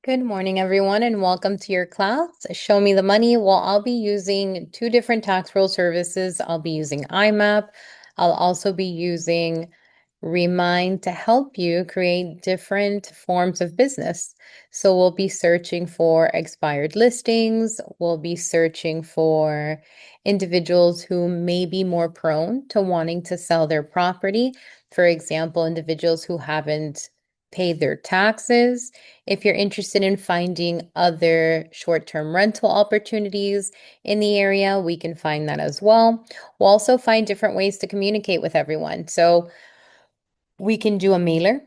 Good morning, everyone, and welcome to your class, Show Me the Money. Well, I'll be using two different tax roll services. I'll be using IMAP. I'll also be using Remind to help you create different forms of business. So we'll be searching for expired listings. We'll be searching for individuals who may be more prone to wanting to sell their property. For example, individuals who haven't paid their taxes. If you're interested in finding other short-term rental opportunities in the area, we can find that as well. We'll also find different ways to communicate with everyone. So we can do a mailer,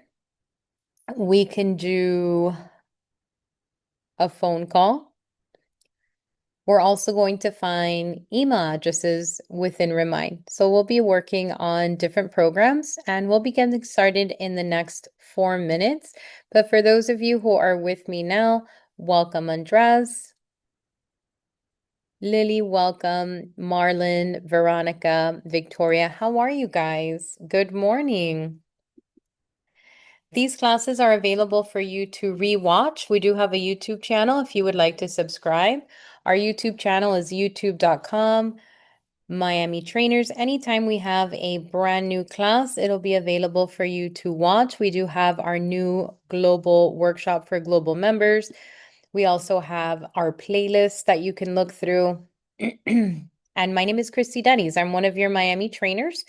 we can do a phone call. We're also going to find email addresses within Remind. So we'll be working on different programs and we'll be getting started in the next 4 minutes. But for those of you who are with me now, welcome Andres. Lily, welcome. Marlon, Veronica, Victoria, how are you guys? Good morning. These classes are available for you to rewatch. We do have a YouTube channel if you would like to subscribe. Our YouTube channel is youtube.com Miami Trainers. Anytime we have a brand new class, it'll be available for you to watch. We do have our new global workshop for global members. We also have our playlist that you can look through. And my name is Christy Denny's. I'm one of your Miami trainers.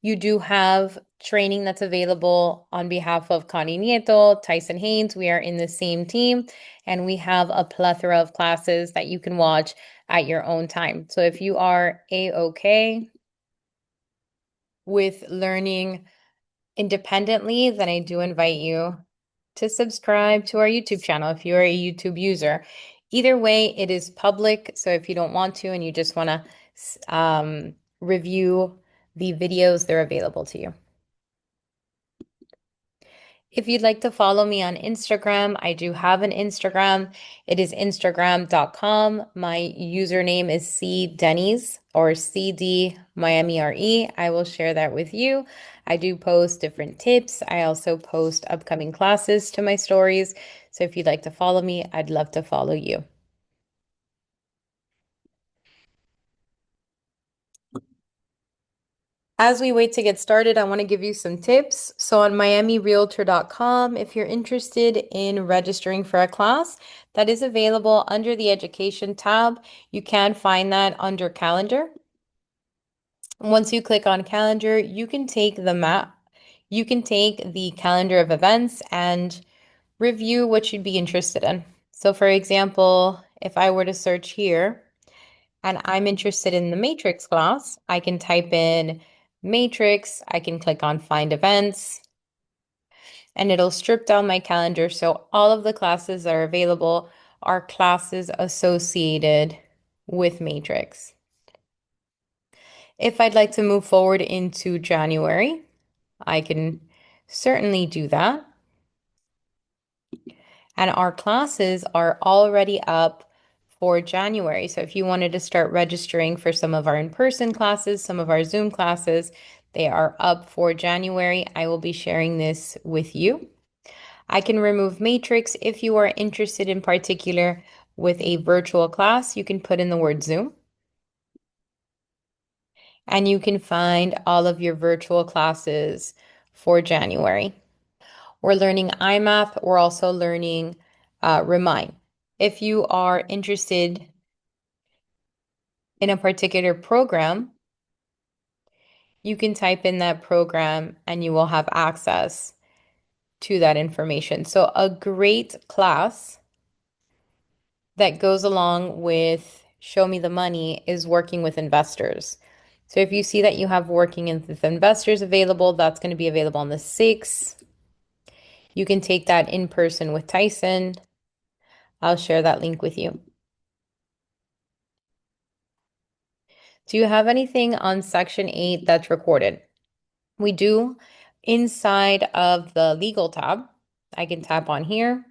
You do have training that's available on behalf of Connie Nieto, Tyson Haynes. We are in the same team, and we have a plethora of classes that you can watch at your own time. So if you are a-okay with learning independently, then I do invite you to subscribe to our YouTube channel if you're a YouTube user. Either way, it is public. So if you don't want to and you just want to review the videos, they're available to you. If you'd like to follow me on Instagram, I do have an Instagram. It is instagram.com. My username is cdenny's or CD Miami RE. I will share that with you. I do post different tips. I also post upcoming classes to my stories. So if you'd like to follow me, I'd love to follow you. As we wait to get started, I want to give you some tips. So on miamirealtor.com, if you're interested in registering for a class, that is available under the education tab. You can find that under calendar. Once you click on calendar, you can take the map. You can take the calendar of events and review what you'd be interested in. So for example, if I were to search here, and I'm interested in the matrix class, I can type in matrix, I can click on find events, and it'll strip down my calendar. So all of the classes that are available are classes associated with matrix. If I'd like to move forward into January, I can certainly do that. And our classes are already up for January. So if you wanted to start registering for some of our in-person classes, some of our Zoom classes, they are up for January. I will be sharing this with you. I can remove Matrix if you are interested in particular with a virtual class. You can put in the word Zoom. And you can find all of your virtual classes for January. We're learning IMAP. We're also learning Remind. If you are interested in a particular program, you can type in that program and you will have access to that information. So a great class that goes along with Show Me the Money is working with investors. So if you see that you have working with investors available, that's going to be available on the 6th. You can take that in person with Tyson. I'll share that link with you. Do you have anything on section 8 that's recorded? We do. Inside of the legal tab, I can tap on here.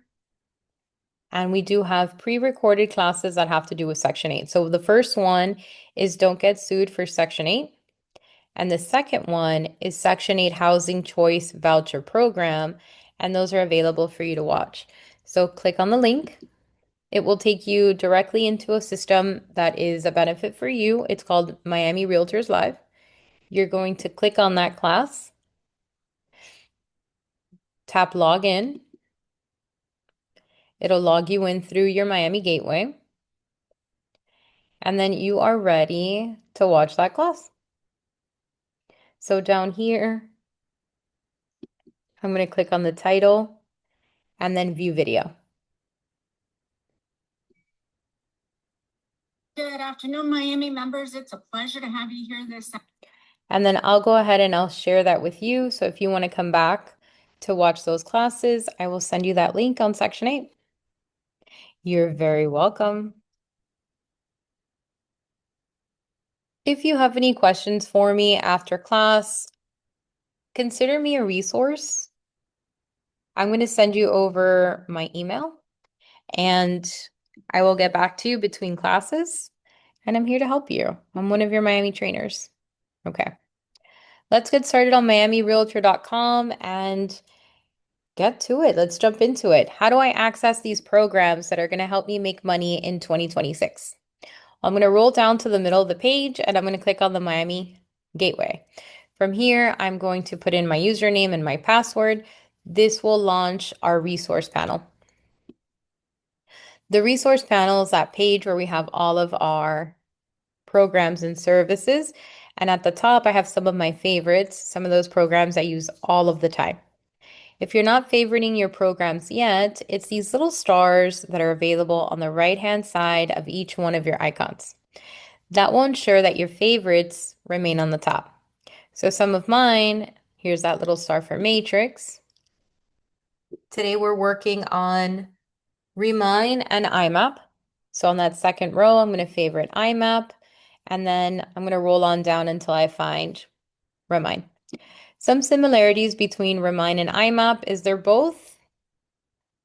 And we do have pre-recorded classes that have to do with section 8. So the first one is Don't Get Sued for section 8. And the second one is section 8 Housing Choice Voucher Program. And those are available for you to watch. So click on the link. It will take you directly into a system that is a benefit for you. It's called Miami Realtors Live. You're going to click on that class, tap login. It'll log you in through your Miami gateway. And then you are ready to watch that class. So down here, I'm going to click on the title and then view video. Good afternoon, Miami members. It's a pleasure to have you here this. And then I'll go ahead and I'll share that with you. So if you want to come back to watch those classes, I will send you that link on Section 8. You're very welcome. If you have any questions for me after class, consider me a resource. I'm going to send you over my email and I will get back to you between classes. And I'm here to help you. I'm one of your Miami trainers. Okay. Let's get started on miamirealtor.com and get to it. Let's jump into it. How do I access these programs that are going to help me make money in 2026? I'm going to roll down to the middle of the page and I'm going to click on the Miami Gateway. From here, I'm going to put in my username and my password. This will launch our resource panel. The resource panel is that page where we have all of our programs and services. And at the top, I have some of my favorites, some of those programs I use all of the time. If you're not favoriting your programs yet, it's these little stars that are available on the right-hand side of each one of your icons. That will ensure that your favorites remain on the top. So some of mine, here's that little star for Matrix. Today we're working on Remind and IMAP. So on that second row, I'm going to favorite IMAP, and then I'm going to roll on down until I find Remind. Some similarities between Remind and IMAP is they're both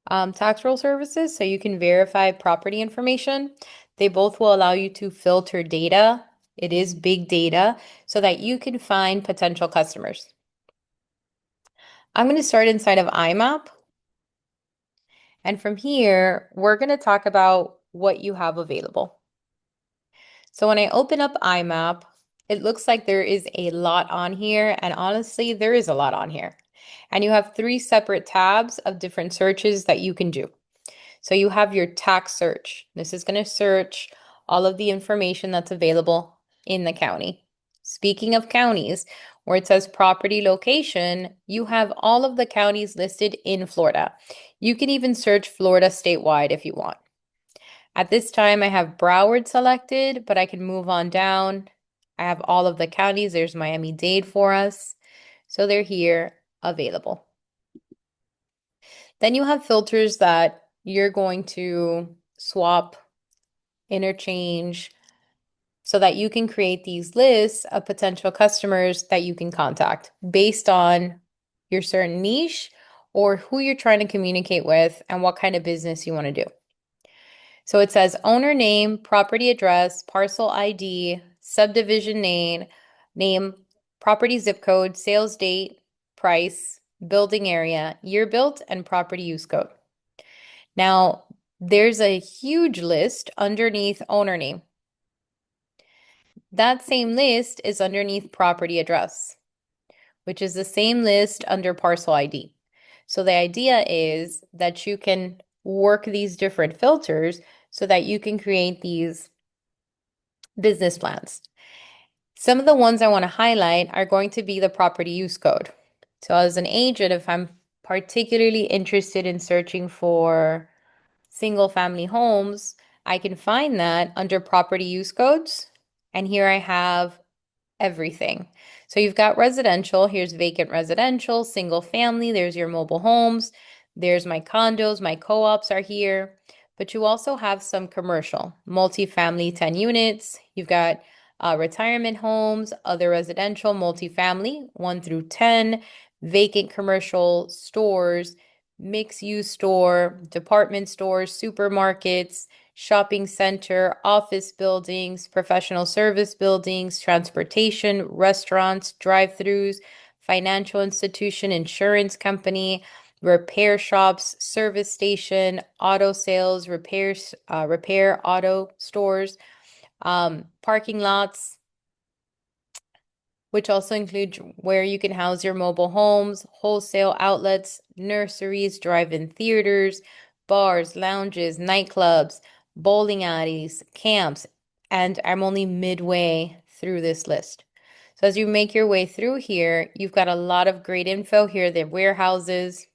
tax roll services, so you can verify property information. They both will allow you to filter data. It is big data so that you can find potential customers. I'm going to start inside of IMAP. And from here, we're going to talk about what you have available. So when I open up IMAP, it looks like there is a lot on here. And honestly, there is a lot on here. And you have 3 separate tabs of different searches that you can do. So you have your tax search. This is going to search all of the information that's available in the county. Speaking of counties, where it says property location, you have all of the counties listed in Florida. You can even search Florida statewide if you want. At this time, I have Broward selected, but I can move on down. I have all of the counties. There's Miami-Dade for us. So they're here available. Then you have filters that you're going to swap, interchange, so that you can create these lists of potential customers that you can contact based on your certain niche or who you're trying to communicate with and what kind of business you want to do. So it says owner name, property address, parcel ID, subdivision name, property zip code, sales date, price, building area, year built, and property use code. Now, there's a huge list underneath owner name. That same list is underneath property address, which is the same list under parcel ID. So the idea is that you can work these different filters so that you can create these business plans. Some of the ones I want to highlight are going to be the property use code. So as an agent, if I'm particularly interested in searching for single family homes, I can find that under property use codes. And here I have everything. So you've got residential, here's vacant residential, single family, there's your mobile homes, there's my condos, my co-ops are here, but you also have some commercial, multifamily 10 units, you've got retirement homes, other residential, multifamily 1 through 10, vacant commercial stores, mixed-use store, department stores, supermarkets, shopping center, office buildings, professional service buildings, transportation, restaurants, drive-throughs, financial institution, insurance company, repair shops, service station, auto sales, repair auto stores, parking lots, which also include where you can house your mobile homes, wholesale outlets, nurseries, drive-in theaters, bars, lounges, nightclubs, bowling alleys, camps, and I'm only midway through this list. So as you make your way through here, you've got a lot of great info here. The warehouses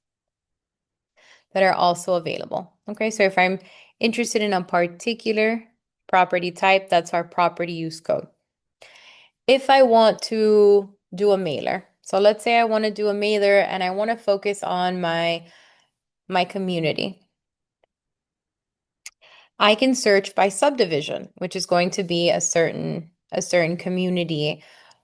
that are also available. Okay, so if I'm interested in a particular property type, that's our property use code. If I want to do a mailer, so let's say I want to do a mailer and I want to focus on my community. I can search by subdivision, which is going to be a certain community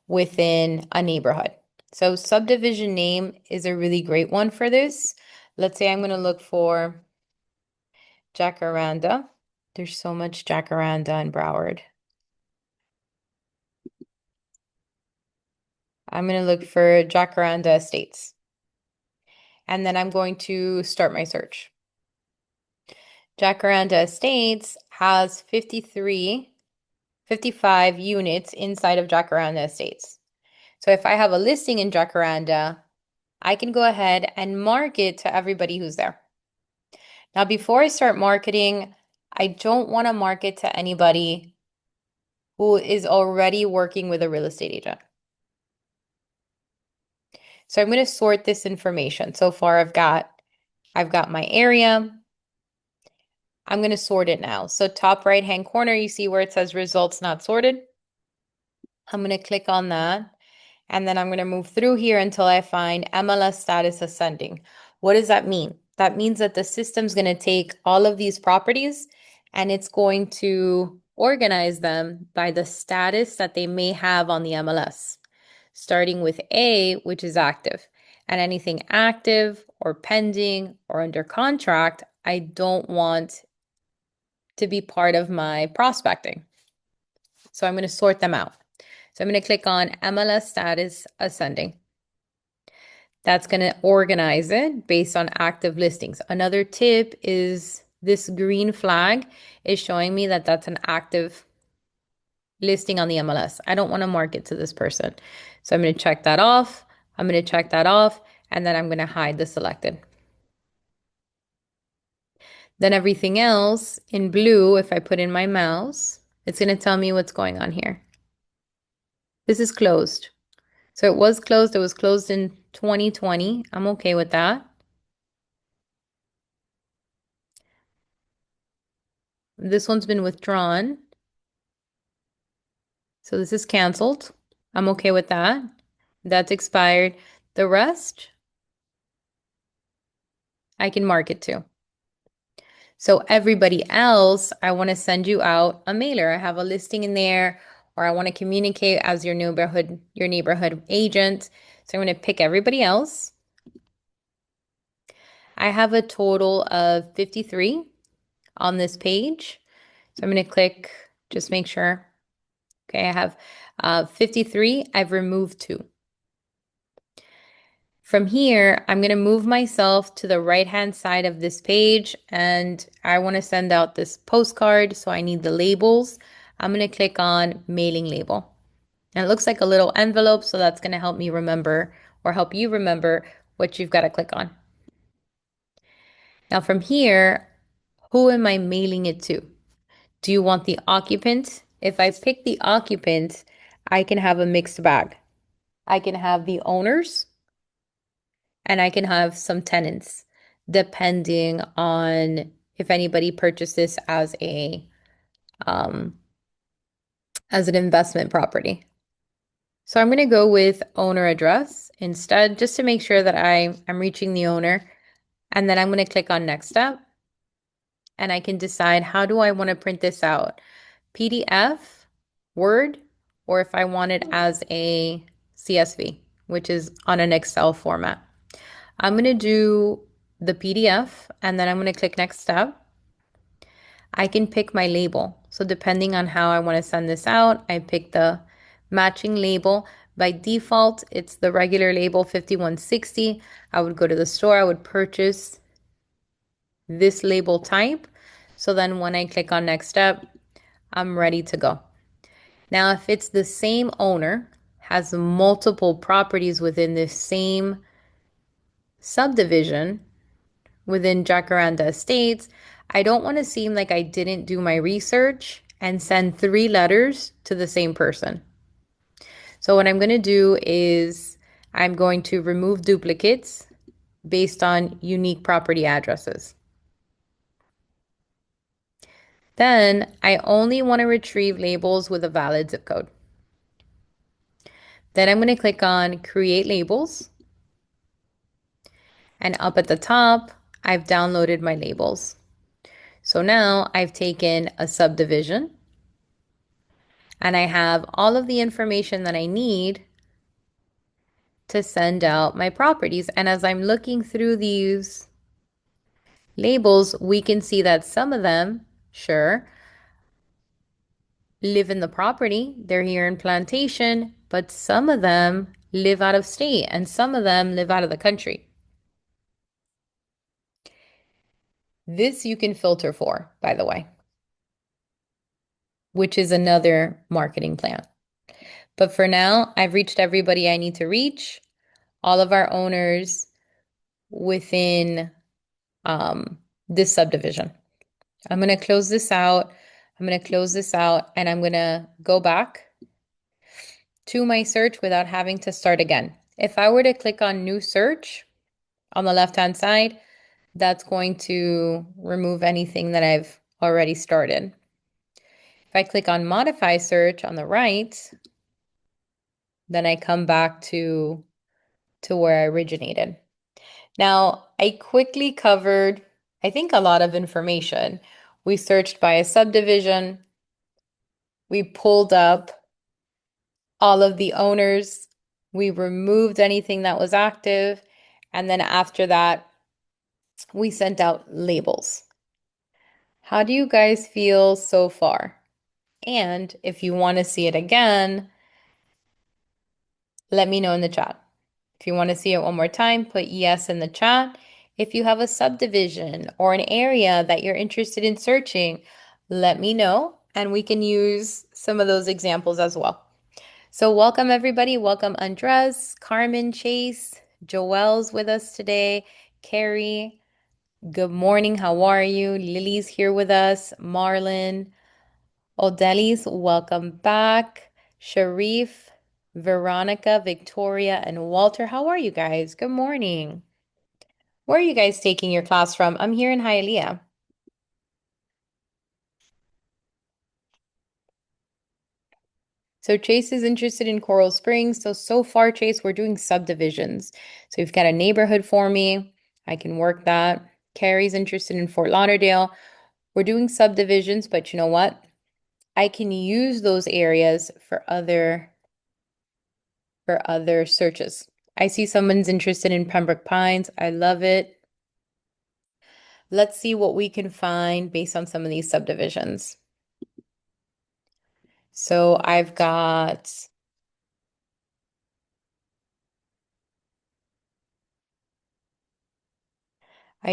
within a neighborhood. So subdivision name is a really great one for this. Let's say I'm going to look for Jacaranda. There's so much Jacaranda in Broward. I'm going to look for Jacaranda Estates. And then I'm going to start my search. Jacaranda Estates has 55 units inside of Jacaranda Estates. So if I have a listing in Jacaranda, I can go ahead and market to everybody who's there. Now, before I start marketing, I don't want to market to anybody who is already working with a real estate agent. So I'm going to sort this information. So far, I've got my area. I'm going to sort it now. So top right-hand corner, you see where it says results not sorted. I'm going to click on that. And then I'm going to move through here until I find MLS status ascending. What does that mean? That means that the system's going to take all of these properties and it's going to organize them by the status that they may have on the MLS, starting with A, which is active. And anything active or pending or under contract, I don't want to be part of my prospecting. So I'm going to sort them out. So I'm going to click on MLS status ascending. That's going to organize it based on active listings. Another tip is this green flag is showing me that that's an active listing on the MLS. I don't want to market to this person. So I'm going to check that off. I'm going to check that off, and then I'm going to hide the selected. Then everything else in blue, if I put in my mouse, it's going to tell me what's going on here. This is closed. So it was closed. It was closed in 2020. I'm okay with that. This one's been withdrawn. So this is canceled. I'm okay with that. That's expired. The rest, I can market to. So everybody else, I want to send you out a mailer. I have a listing in there, or I want to communicate as your neighborhood agent. So I'm going to pick everybody else. I have a total of 53 on this page. So I'm going to click, just make sure. Okay, I have 53. I've removed 2. From here, I'm going to move myself to the right-hand side of this page, and I want to send out this postcard, so I need the labels. I'm going to click on mailing label. And it looks like a little envelope, so that's going to help me remember or help you remember what you've got to click on. Now from here, who am I mailing it to? Do you want the occupant? If I pick the occupant, I can have a mixed bag. I can have the owners, and I can have some tenants, depending on if anybody purchases as an investment property. So I'm going to go with owner address instead, just to make sure that I'm reaching the owner. And then I'm going to click on next step. And I can decide, how do I want to print this out? PDF, Word, or if I want it as a CSV, which is on an Excel format. I'm going to do the PDF, and then I'm going to click next step. I can pick my label. So depending on how I want to send this out, I pick the matching label. By default, it's the regular label 5160. I would go to the store, I would purchase this label type. So then when I click on next step, I'm ready to go. Now, if it's the same owner, has multiple properties within the same subdivision within Jacaranda Estates, I don't want to seem like I didn't do my research and send 3 letters to the same person. So what I'm going to do is I'm going to remove duplicates based on unique property addresses. Then I only want to retrieve labels with a valid zip code. Then I'm going to click on Create Labels. And up at the top, I've downloaded my labels. So now I've taken a subdivision and I have all of the information that I need to send out my properties. And as I'm looking through these labels, we can see that some of them, sure, live in the property. They're here in Plantation, but some of them live out of state and some of them live out of the country. This you can filter for, by the way, which is another marketing plan. But for now, I've reached everybody I need to reach, all of our owners within this subdivision. I'm going to close this out. I'm going to close this out and I'm going to go back to my search without having to start again. If I were to click on new search on the left-hand side, that's going to remove anything that I've already started. If I click on modify search on the right, then I come back to where I originated. Now, I quickly covered, I think, a lot of information. We searched by a subdivision. We pulled up all of the owners. We removed anything that was active. And then after that, we sent out labels. How do you guys feel so far? And if you want to see it again, let me know in the chat. If you want to see it one more time, put yes in the chat. If you have a subdivision or an area that you're interested in searching, let me know and we can use some of those examples as well. So welcome everybody. Welcome Andres, Carmen, Chase, Joelle's with us today, Carrie. Good morning. How are you? Lily's here with us. Marlon, Odelis, welcome back. Sharif, Veronica, Victoria, and Walter. How are you guys? Good morning. Where are you guys taking your class from? I'm here in Hialeah. So Chase is interested in Coral Springs. So far, Chase, we're doing subdivisions. So you've got a neighborhood for me. I can work that. Carrie's interested in Fort Lauderdale. We're doing subdivisions, but you know what? I can use those areas for other searches. I see someone's interested in Pembroke Pines. I love it. Let's see what we can find based on some of these subdivisions. So I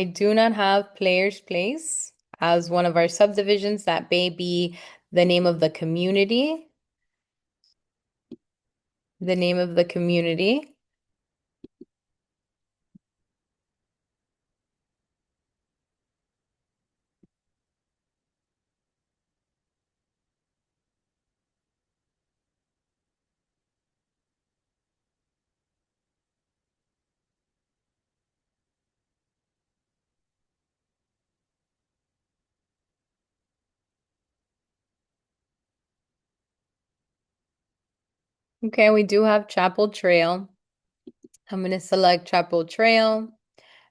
do not have Players Place as one of our subdivisions. That may be the name of the community. The name of the community. Okay, we do have Chapel Trail. I'm going to select Chapel Trail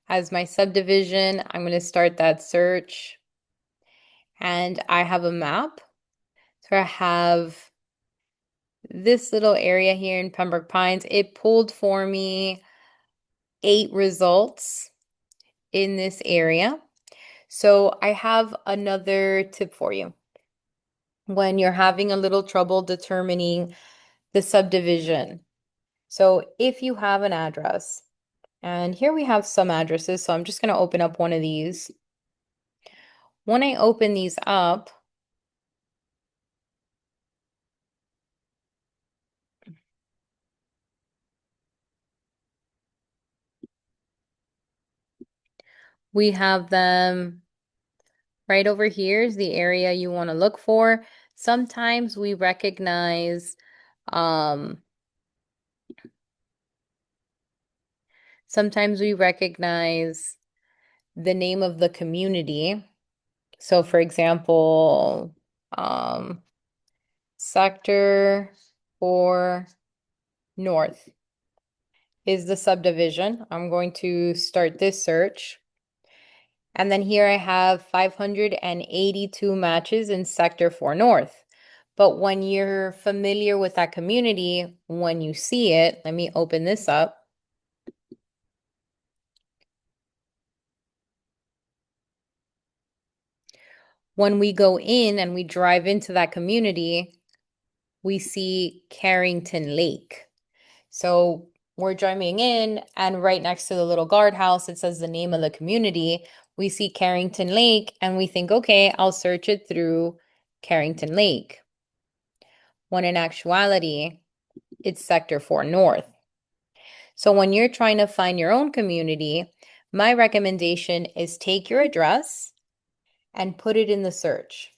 as my subdivision. I'm going to start that search. And I have a map. So I have this little area here in Pembroke Pines. It pulled for me 8 results in this area. So I have another tip for you. When you're having a little trouble determining the subdivision, So if you have an address, and here we have some addresses, so I'm just going to open up one of these. When I open these up, we have them right over here is the area you want to look for. Sometimes we recognize um, sometimes we recognize the name of the community. So for example, um, Sector 4 North is the subdivision. I'm going to start this search. And then here I have 582 matches in Sector 4 North. But when you're familiar with that community, when you see it, let me open this up. When we go in and we drive into that community, we see Carrington Lake. So we're driving in, and right next to the little guardhouse, it says the name of the community. We see Carrington Lake, and we think, okay, I'll search it through Carrington Lake. When in actuality, it's Sector 4 North. So when you're trying to find your own community, my recommendation is take your address and put it in the search.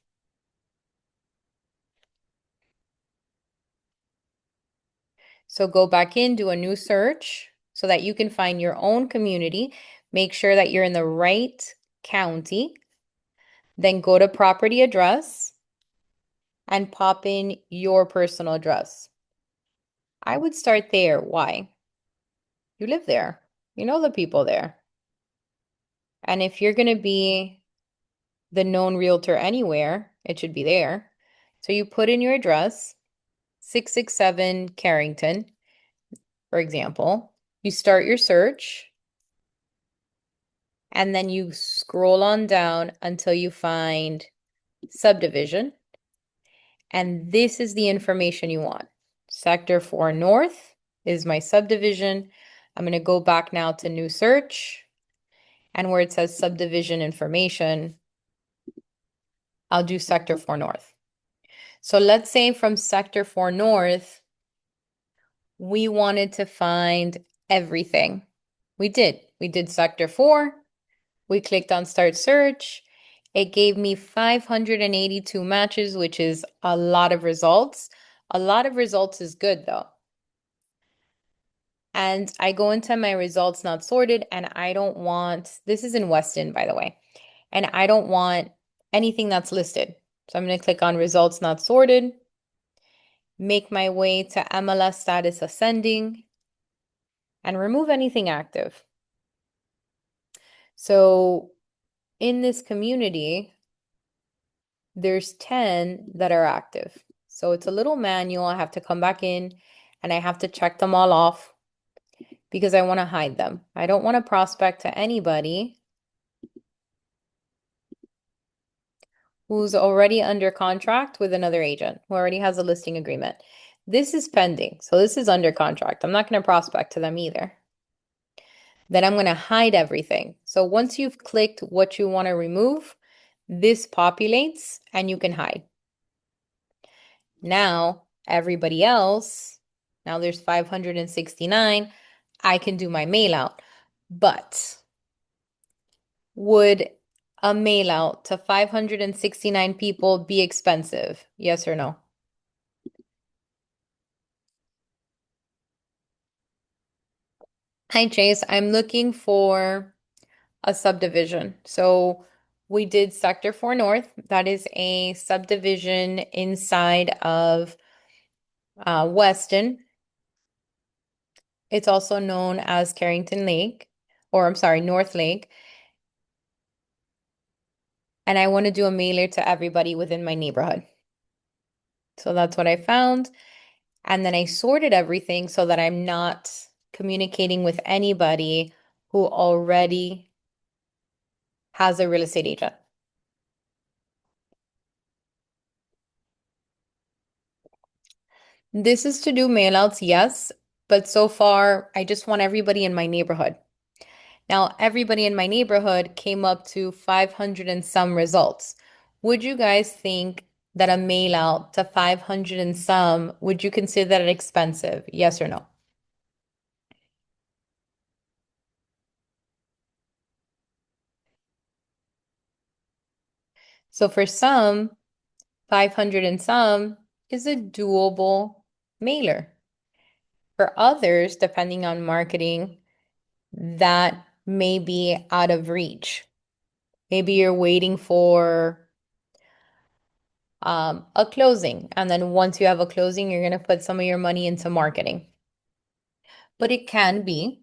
So go back in, do a new search so that you can find your own community. Make sure that you're in the right county. Then go to property address and pop in your personal address. I would start there. Why? You live there. You know the people there. And if you're going to be the known realtor anywhere, it should be there. So you put in your address, 667 Carrington, for example. You start your search, and then you scroll on down until you find subdivision. And this is the information you want. Sector 4 North is my subdivision. I'm going to go back now to new search. And where it says subdivision information, I'll do Sector 4 North. So let's say from Sector 4 North, we wanted to find everything. We did. We did Sector 4. We clicked on Start Search. It gave me 582 matches, which is a lot of results. A lot of results is good though. And I go into my results not sorted, and I don't want, this is in Weston, by the way, and I don't want anything that's listed. So I'm going to click on results not sorted, make my way to MLS status ascending, and remove anything active. So in this community, there's 10 that are active. So it's a little manual. I have to come back in and I have to check them all off because I want to hide them. I don't want to prospect to anybody who's already under contract with another agent, who already has a listing agreement. This is pending, so this is under contract. I'm not going to prospect to them either. Then I'm going to hide everything. So once you've clicked what you want to remove, this populates and you can hide. Now, everybody else, now there's 569, I can do my mail out. But would a mail out to 569 people be expensive? Yes or no? Hi, Chase. I'm looking for a subdivision. So we did Sector 4 North. That is a subdivision inside of Weston. It's also known as Carrington Lake, or I'm sorry, North Lake. And I want to do a mailer to everybody within my neighborhood. So that's what I found. And then I sorted everything so that I'm not communicating with anybody who already has a real estate agent. This is to do mailouts, yes, but so far, I just want everybody in my neighborhood. Now, everybody in my neighborhood came up to 500 and some results. Would you guys think that a mail out to 500 and some, would you consider that expensive? Yes or no? So for some, 500 and some is a doable mailer. For others, depending on marketing, that may be out of reach. Maybe you're waiting for a closing, and then once you have a closing, you're going to put some of your money into marketing. But it can be.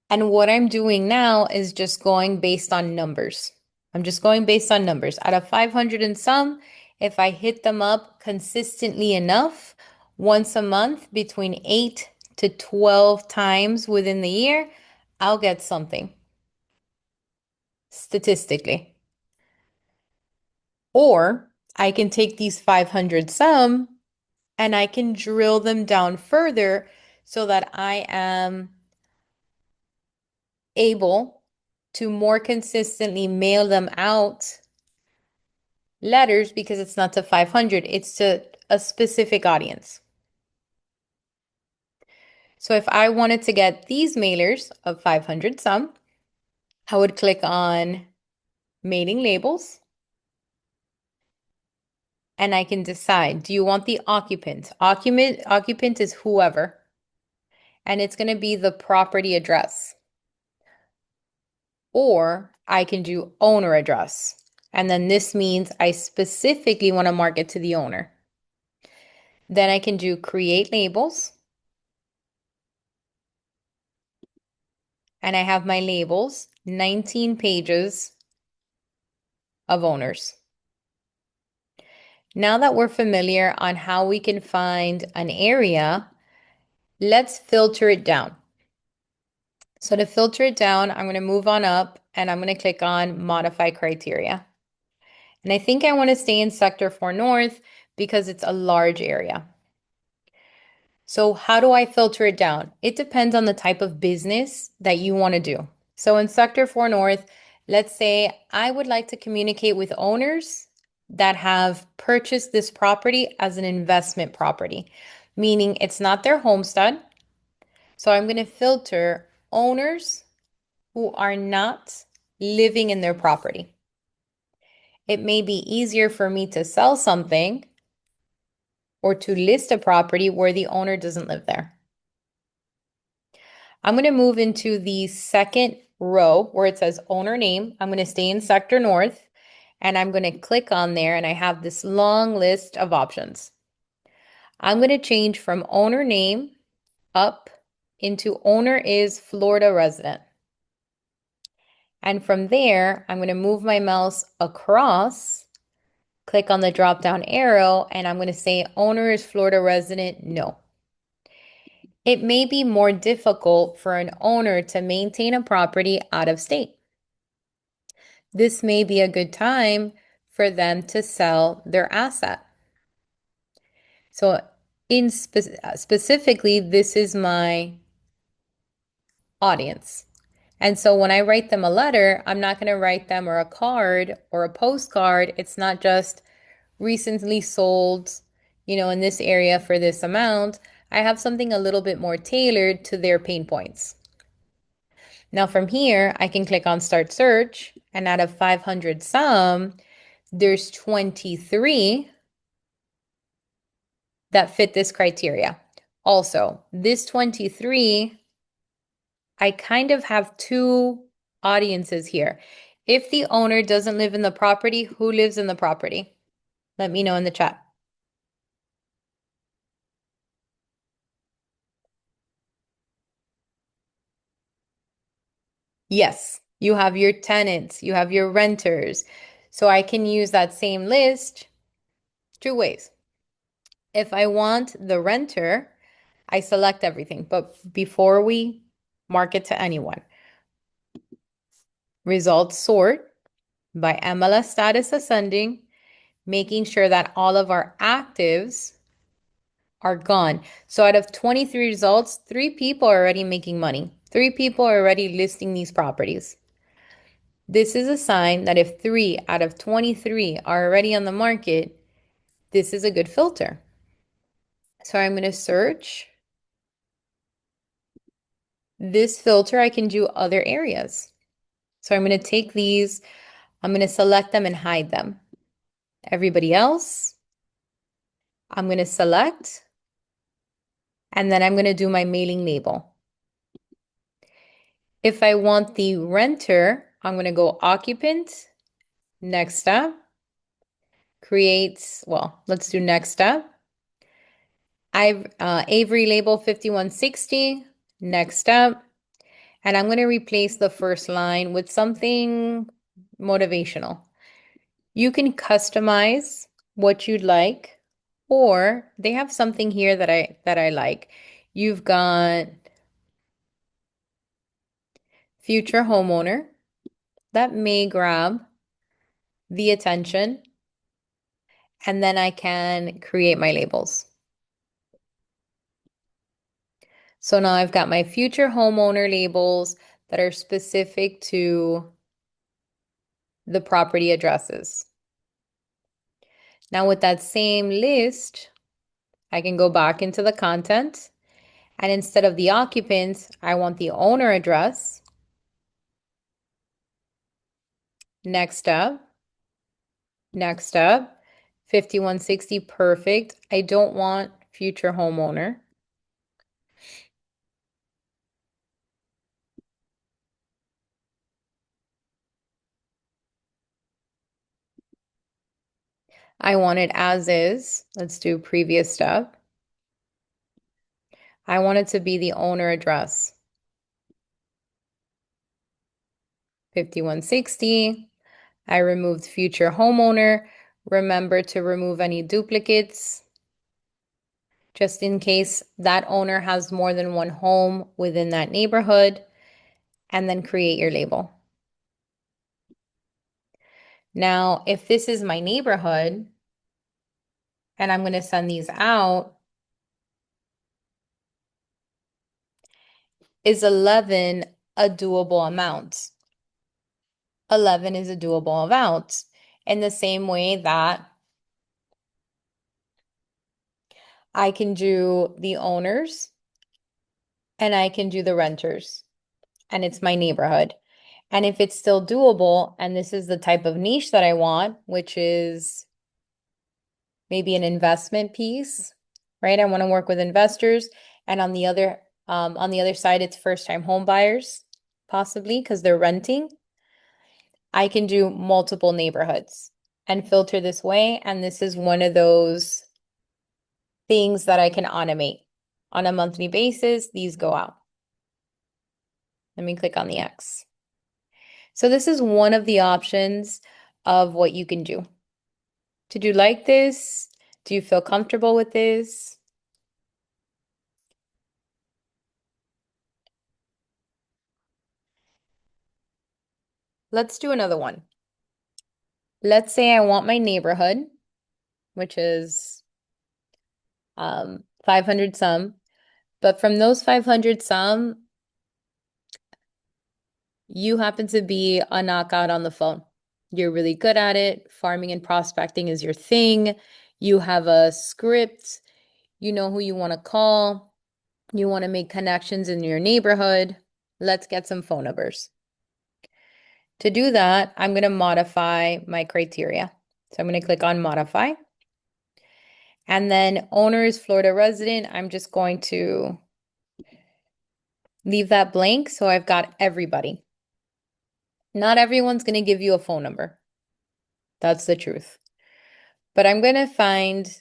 And what I'm doing now is just going based on numbers. I'm just going based on numbers. Out of 500 and some, if I hit them up consistently enough, once a month, between 8 to 12 times within the year, I'll get something statistically. Or I can take these 500 some and I can drill them down further so that I am able to more consistently mail them out letters because it's not to 500, it's to a specific audience. So if I wanted to get these mailers of 500 some, I would click on mailing labels and I can decide, do you want the occupant? Occupant is whoever, and it's going to be the property address. Or I can do owner address. And then this means I specifically want to market to the owner. Then I can do create labels. And I have my labels, 19 pages of owners. Now that we're familiar on how we can find an area, let's filter it down. So to filter it down, I'm going to move on up and I'm going to click on modify criteria. And I think I want to stay in sector 4 north because it's a large area. So how do I filter it down? It depends on the type of business that you want to do. So in Sector 4 North, let's say I would like to communicate with owners that have purchased this property as an investment property, meaning it's not their homestead. So I'm going to filter owners who are not living in their property. It may be easier for me to sell something or to list a property where the owner doesn't live there. I'm going to move into the second row where it says owner name. I'm going to stay in Sector North and I'm going to click on there and I have this long list of options. I'm going to change from owner name up into owner is Florida resident. And from there, I'm going to move my mouse across, click on the drop down arrow, and I'm going to say owner is Florida resident, no. It may be more difficult for an owner to maintain a property out of state. This may be a good time for them to sell their asset. So specifically, this is my audience. And so when I write them a letter, I'm not going to write them or a card or a postcard. It's not just recently sold, in this area for this amount. I have something a little bit more tailored to their pain points. Now from here, I can click on Start Search, and out of 500 some, there's 23 that fit this criteria. Also, this 23, I kind of have two audiences here. If the owner doesn't live in the property, who lives in the property? Let me know in the chat. Yes, you have your tenants, you have your renters. So I can use that same list two ways. If I want the renter, I select everything. But before we market to anyone, results sort by MLS status ascending, making sure that all of our actives are gone. So out of 23 results, 3 people are already making money. 3 people are already listing these properties. This is a sign that if 3 out of 23 are already on the market, this is a good filter. So I'm going to search. This filter, I can do other areas. So I'm going to take these, I'm going to select them and hide them. Everybody else, I'm going to select, and then I'm going to do my mailing label. If I want the renter, I'm going to go occupant, next step, let's do next step. I've Avery label 5160, next step. And I'm going to replace the first line with something motivational. You can customize what you'd like, or they have something here that I like. You've got future homeowner. That may grab the attention, and then I can create my labels. So now I've got my future homeowner labels that are specific to the property addresses. Now with that same list, I can go back into the content, and instead of the occupant, I want the owner address. Next up, 5160, perfect. I don't want future homeowner. I want it as is. Let's do previous step. I want it to be the owner address. 5160. I removed future homeowner. Remember to remove any duplicates, just in case that owner has more than one home within that neighborhood, and then create your label. Now, if this is my neighborhood and I'm going to send these out, is 11 a doable amount? 11 is a doable amount in the same way that I can do the owners and I can do the renters, and it's my neighborhood. And if it's still doable, and this is the type of niche that I want, which is maybe an investment piece, right? I want to work with investors. And on the other side, it's first-time home buyers, possibly because they're renting. I can do multiple neighborhoods and filter this way. And this is one of those things that I can automate. On a monthly basis, these go out. Let me click on the X. So this is one of the options of what you can do. Did you like this? Do you feel comfortable with this? Let's do another one. Let's say I want my neighborhood, which is 500 some, but from those 500 some, you happen to be a knockout on the phone. You're really good at it. Farming and prospecting is your thing. You have a script. You know who you want to call. You want to make connections in your neighborhood. Let's get some phone numbers. To do that, I'm going to modify my criteria. So I'm going to click on modify. And then owner is Florida resident. I'm just going to leave that blank. So I've got everybody. Not everyone's going to give you a phone number. That's the truth. But I'm going to find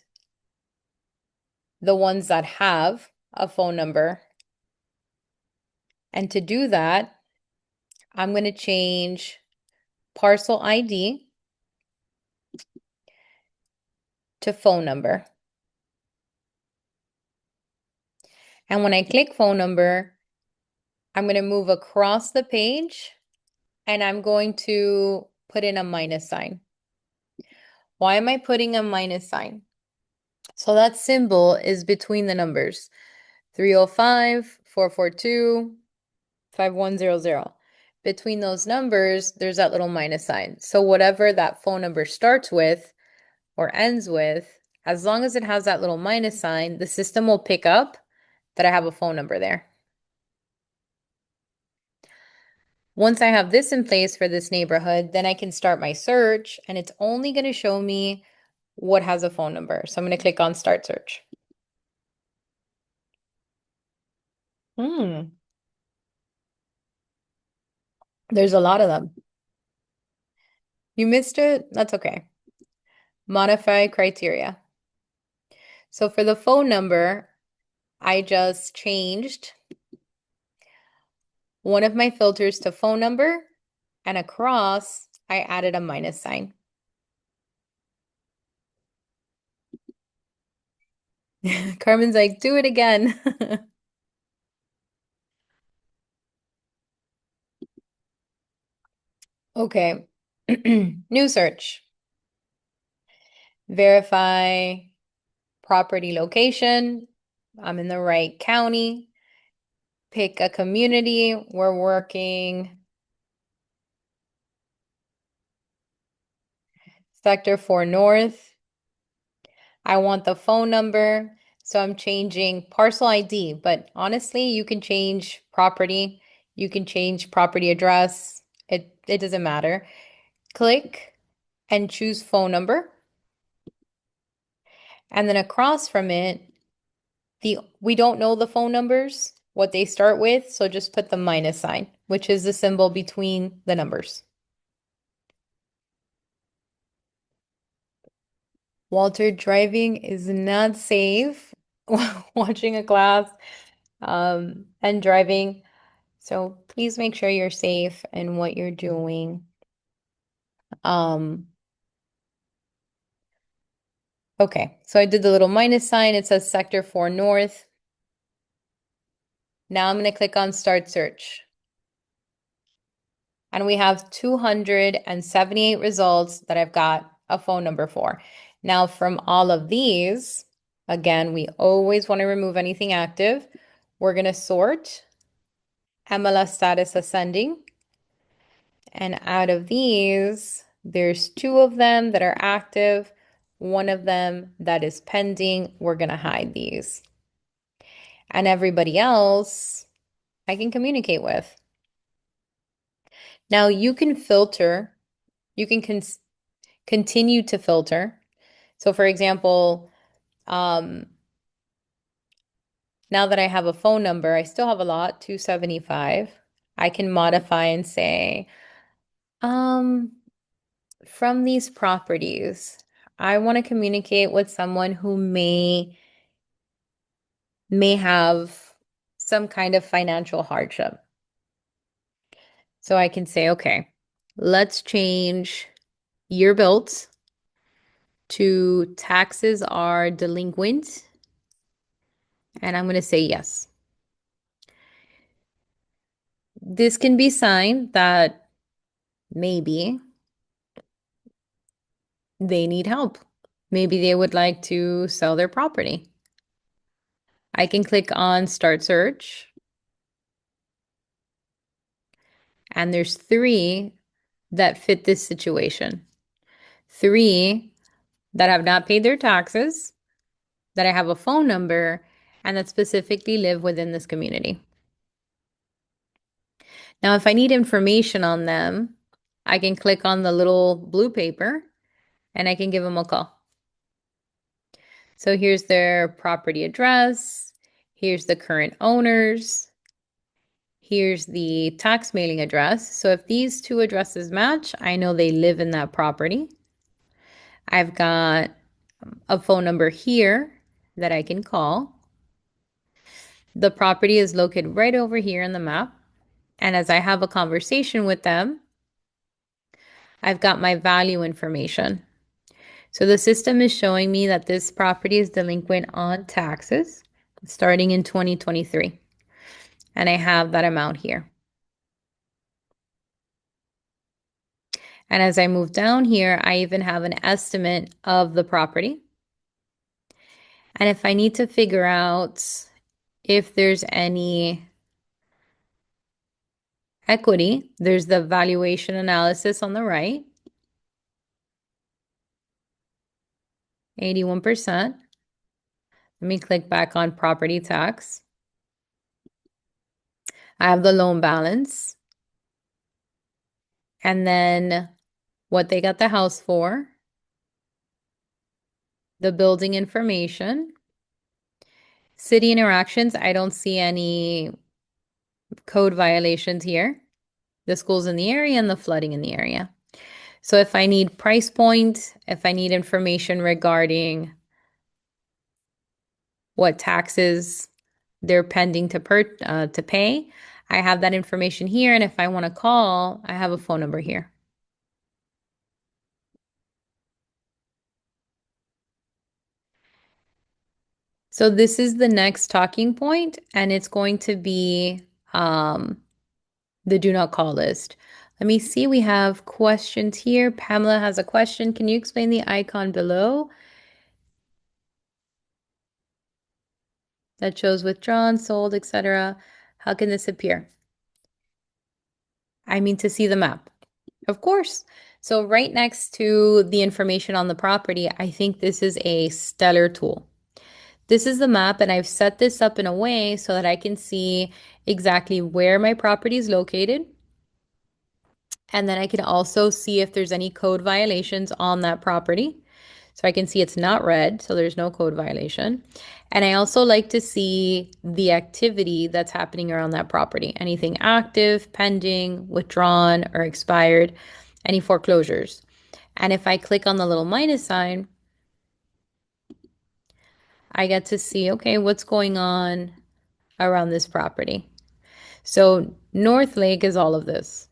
the ones that have a phone number. And to do that, I'm going to change parcel ID to phone number. And when I click phone number, I'm going to move across the page and I'm going to put in a minus sign. Why am I putting a minus sign? So that symbol is between the numbers 305, 442, 5100. Between those numbers, there's that little minus sign. So whatever that phone number starts with or ends with, as long as it has that little minus sign, the system will pick up that I have a phone number there. Once I have this in place for this neighborhood, then I can start my search and it's only going to show me what has a phone number. So I'm going to click on Start Search. Hmm, there's a lot of them. You missed it? That's okay. Modify criteria. So for the phone number, I just changed one of my filters to phone number, and across, I added a minus sign. Carmen's like, do it again. Okay. New search. Verify property location. I'm in the right county. Pick a community. We're working Sector 4 North. I want the phone number. So I'm changing parcel ID, but honestly, you can change property. You can change property address. It doesn't matter. Click and choose phone number. And then across from it, we don't know the phone numbers, what they start with, so just put the minus sign, which is the symbol between the numbers. Walter, driving is not safe. Watching a class and driving. So please make sure you're safe in what you're doing. Um, okay, so I did the little minus sign. It says Sector 4 North. Now I'm going to click on Start Search. And we have 278 results that I've got a phone number for. Now, from all of these, again, we always want to remove anything active. We're going to sort MLS status ascending. And out of these, there's two of them that are active, one of them that is pending. We're going to hide these. And everybody else I can communicate with. Now you can filter, you can continue to filter. So for example, um, now that I have a phone number, I still have a lot, 275. I can modify and say, um, from these properties, I want to communicate with someone who may have some kind of financial hardship. So I can say, okay, let's change year built to taxes are delinquent. And I'm going to say yes. This can be sign that maybe they need help. Maybe they would like to sell their property. I can click on Start Search, and there's three that fit this situation. Three that have not paid their taxes, that I have a phone number, and that specifically live within this community. Now, if I need information on them, I can click on the little blue paper and I can give them a call. So here's their property address. Here's the current owners. Here's the tax mailing address. So if these two addresses match, I know they live in that property. I've got a phone number here that I can call. The property is located right over here in the map. And as I have a conversation with them, I've got my value information. So the system is showing me that this property is delinquent on taxes starting in 2023. And I have that amount here. And as I move down here, I even have an estimate of the property. And if I need to figure out if there's any equity, there's the valuation analysis on the right, 81%. Let me click back on property tax. I have the loan balance and then what they got the house for, the building information, city interactions. I don't see any code violations here. The schools in the area and the flooding in the area. So if I need price point, if I need information regarding what taxes they're pending to pay, I have that information here. And if I want to call, I have a phone number here. So this is the next talking point, and it's going to be the do not call list. Let me see. We have questions here. Pamela has a question. Can you explain the icon below that shows withdrawn, sold, etc.? How can this appear? I mean to see the map. Of course. So right next to the information on the property, I think this is a stellar tool. This is the map, and I've set this up in a way so that I can see exactly where my property is located. And then I can also see if there's any code violations on that property. So I can see it's not red, so there's no code violation. And I also like to see the activity that's happening around that property. Anything active, pending, withdrawn, or expired, any foreclosures. And if I click on the little minus sign, I get to see, okay, what's going on around this property. So North Lake is all of this.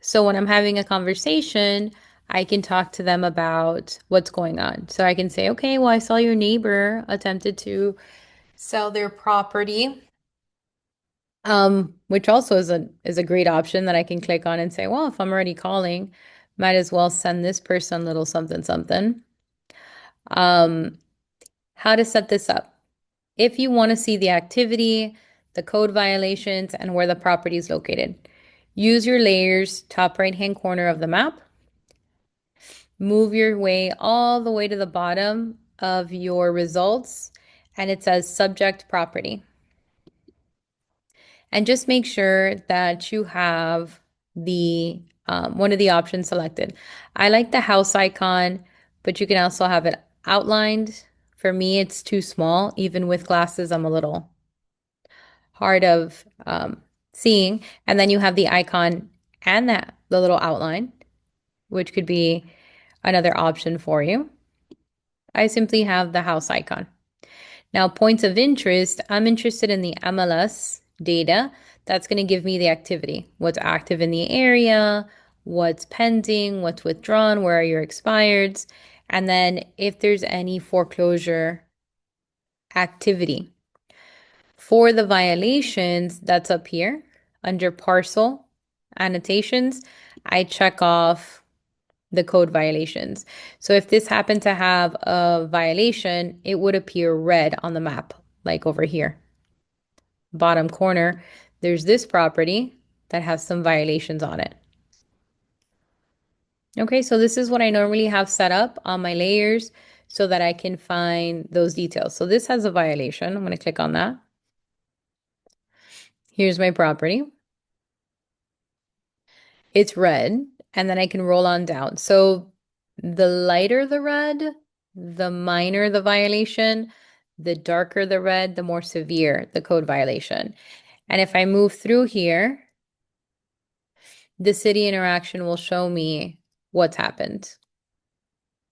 So when I'm having a conversation, I can talk to them about what's going on. So I can say, okay, well, I saw your neighbor attempted to sell their property, which also is a great option that I can click on and say, well, if I'm already calling, might as well send this person little something something. Um, how to set this up. If you want to see the activity, the code violations, and where the property is located, use your layers, top right-hand corner of the map. Move your way all the way to the bottom of your results, and it says subject property. And just make sure that you have the one of the options selected. I like the house icon, but you can also have it outlined. For me, it's too small. Even with glasses, I'm a little hard of seeing. And then you have the icon and the little outline, which could be another option for you. I simply have the house icon. Now, points of interest, I'm interested in the MLS data. That's going to give me the activity, what's active in the area, what's pending, what's withdrawn, where are your expireds, and then if there's any foreclosure activity. For the violations, that's up here under parcel annotations, I check off the code violations. So if this happened to have a violation, it would appear red on the map, like over here. Bottom corner, there's this property that has some violations on it. Okay, so this is what I normally have set up on my layers so that I can find those details. So this has a violation. I'm going to click on that. Here's my property. It's red, and then I can roll on down. So the lighter the red, the minor the violation, the darker the red, the more severe the code violation. And if I move through here, the city interaction will show me what's happened.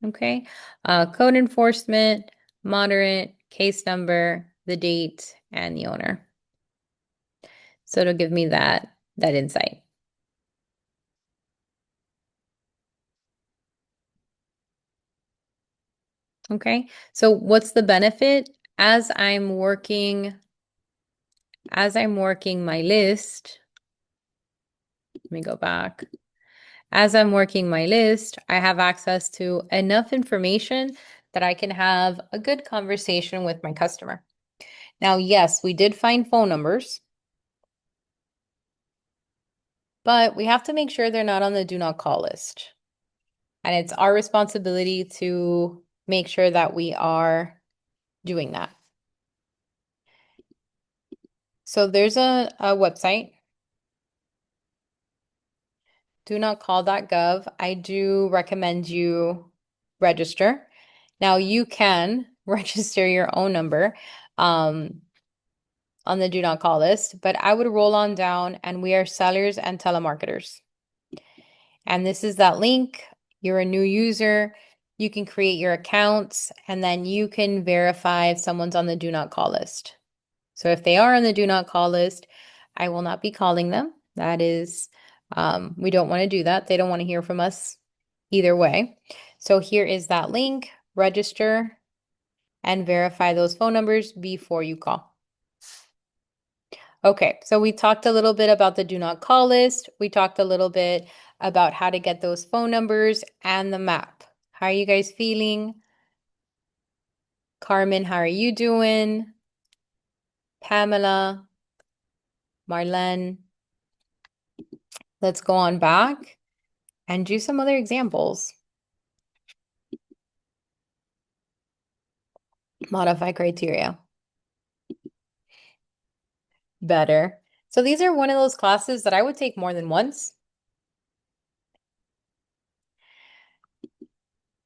Okay, code enforcement, moderate, case number, the date, and the owner. So it'll give me that insight. Okay, so what's the benefit? As I'm working my list, let me go back. As I'm working my list, I have access to enough information that I can have a good conversation with my customer. Now, yes, we did find phone numbers, but we have to make sure they're not on the do not call list. And it's our responsibility to make sure that we are doing that. So there's a website, do not call.gov. I do recommend you register. Now you can register your own number on the do not call list, but I would roll on down and we are sellers and telemarketers. And this is that link. You're a new user. You can create your accounts and then you can verify if someone's on the do not call list. So if they are on the do not call list, I will not be calling them. That is, we don't want to do that. They don't want to hear from us either way. So here is that link, register and verify those phone numbers before you call. Okay, so we talked a little bit about the do not call list. We talked a little bit about how to get those phone numbers and the map. How are you guys feeling? Carmen, how are you doing? Pamela, Marlene, let's go on back and do some other examples. Modify criteria. Better. So these are one of those classes that I would take more than once.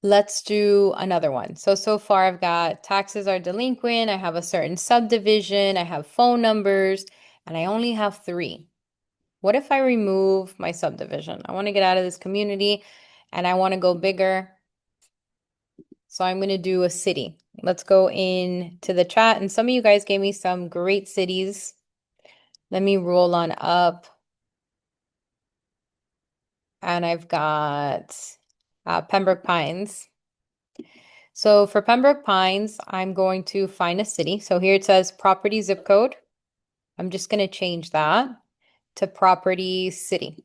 Let's do another one. So far I've got taxes are delinquent, I have a certain subdivision, I have phone numbers, and I only have 3. What if I remove my subdivision? I want to get out of this community and I want to go bigger. So I'm going to do a city. Let's go into the chat. And some of you guys gave me some great cities. Let me roll on up. And I've got Pembroke Pines. So for Pembroke Pines, I'm going to find a city. So here it says property zip code. I'm just going to change that to property city.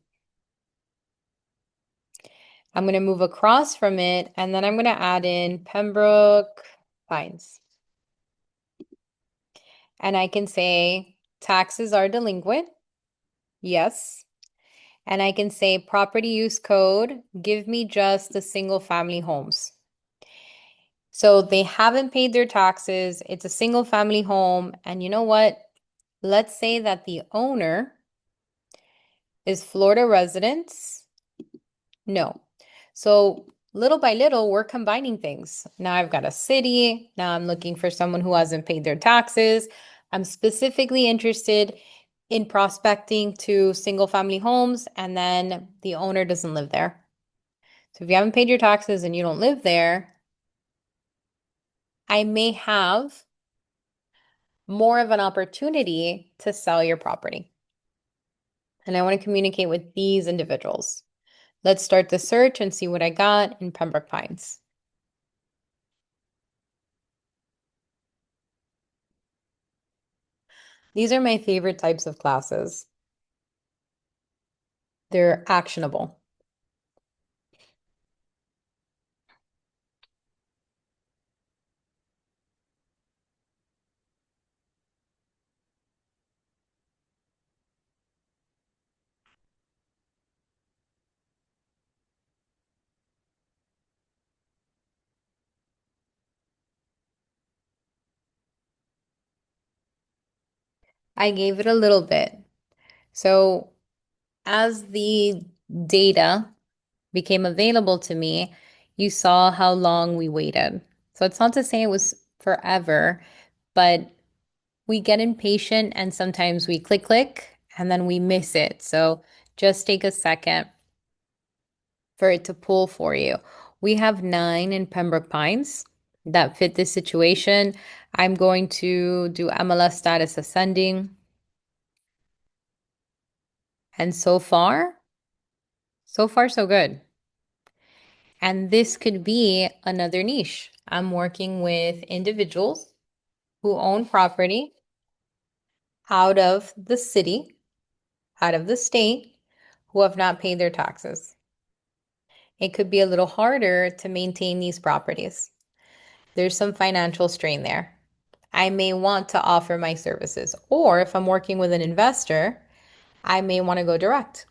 I'm going to move across from it and then I'm going to add in Pembroke Pines. And I can say taxes are delinquent. Yes. And I can say property use code, give me just the single family homes. So they haven't paid their taxes. It's a single family home. And you know what? Let's say that the owner is Florida residents. No. So little by little, we're combining things. Now I've got a city. Now I'm looking for someone who hasn't paid their taxes. I'm specifically interested in prospecting to single family homes, and then the owner doesn't live there. So if you haven't paid your taxes and you don't live there, I may have more of an opportunity to sell your property. And I want to communicate with these individuals. Let's start the search and see what I got in Pembroke Pines. These are my favorite types of classes. They're actionable. I gave it a little bit. So as the data became available to me, you saw how long we waited. So it's not to say it was forever, but we get impatient and sometimes we click and then we miss it. So just take a second for it to pull for you. We have 9 in Pembroke Pines that fit this situation. I'm going to do MLS status ascending. And so far, so good. And this could be another niche. I'm working with individuals who own property out of the city, out of the state, who have not paid their taxes. It could be a little harder to maintain these properties. There's some financial strain there. I may want to offer my services, or if I'm working with an investor, I may want to go direct.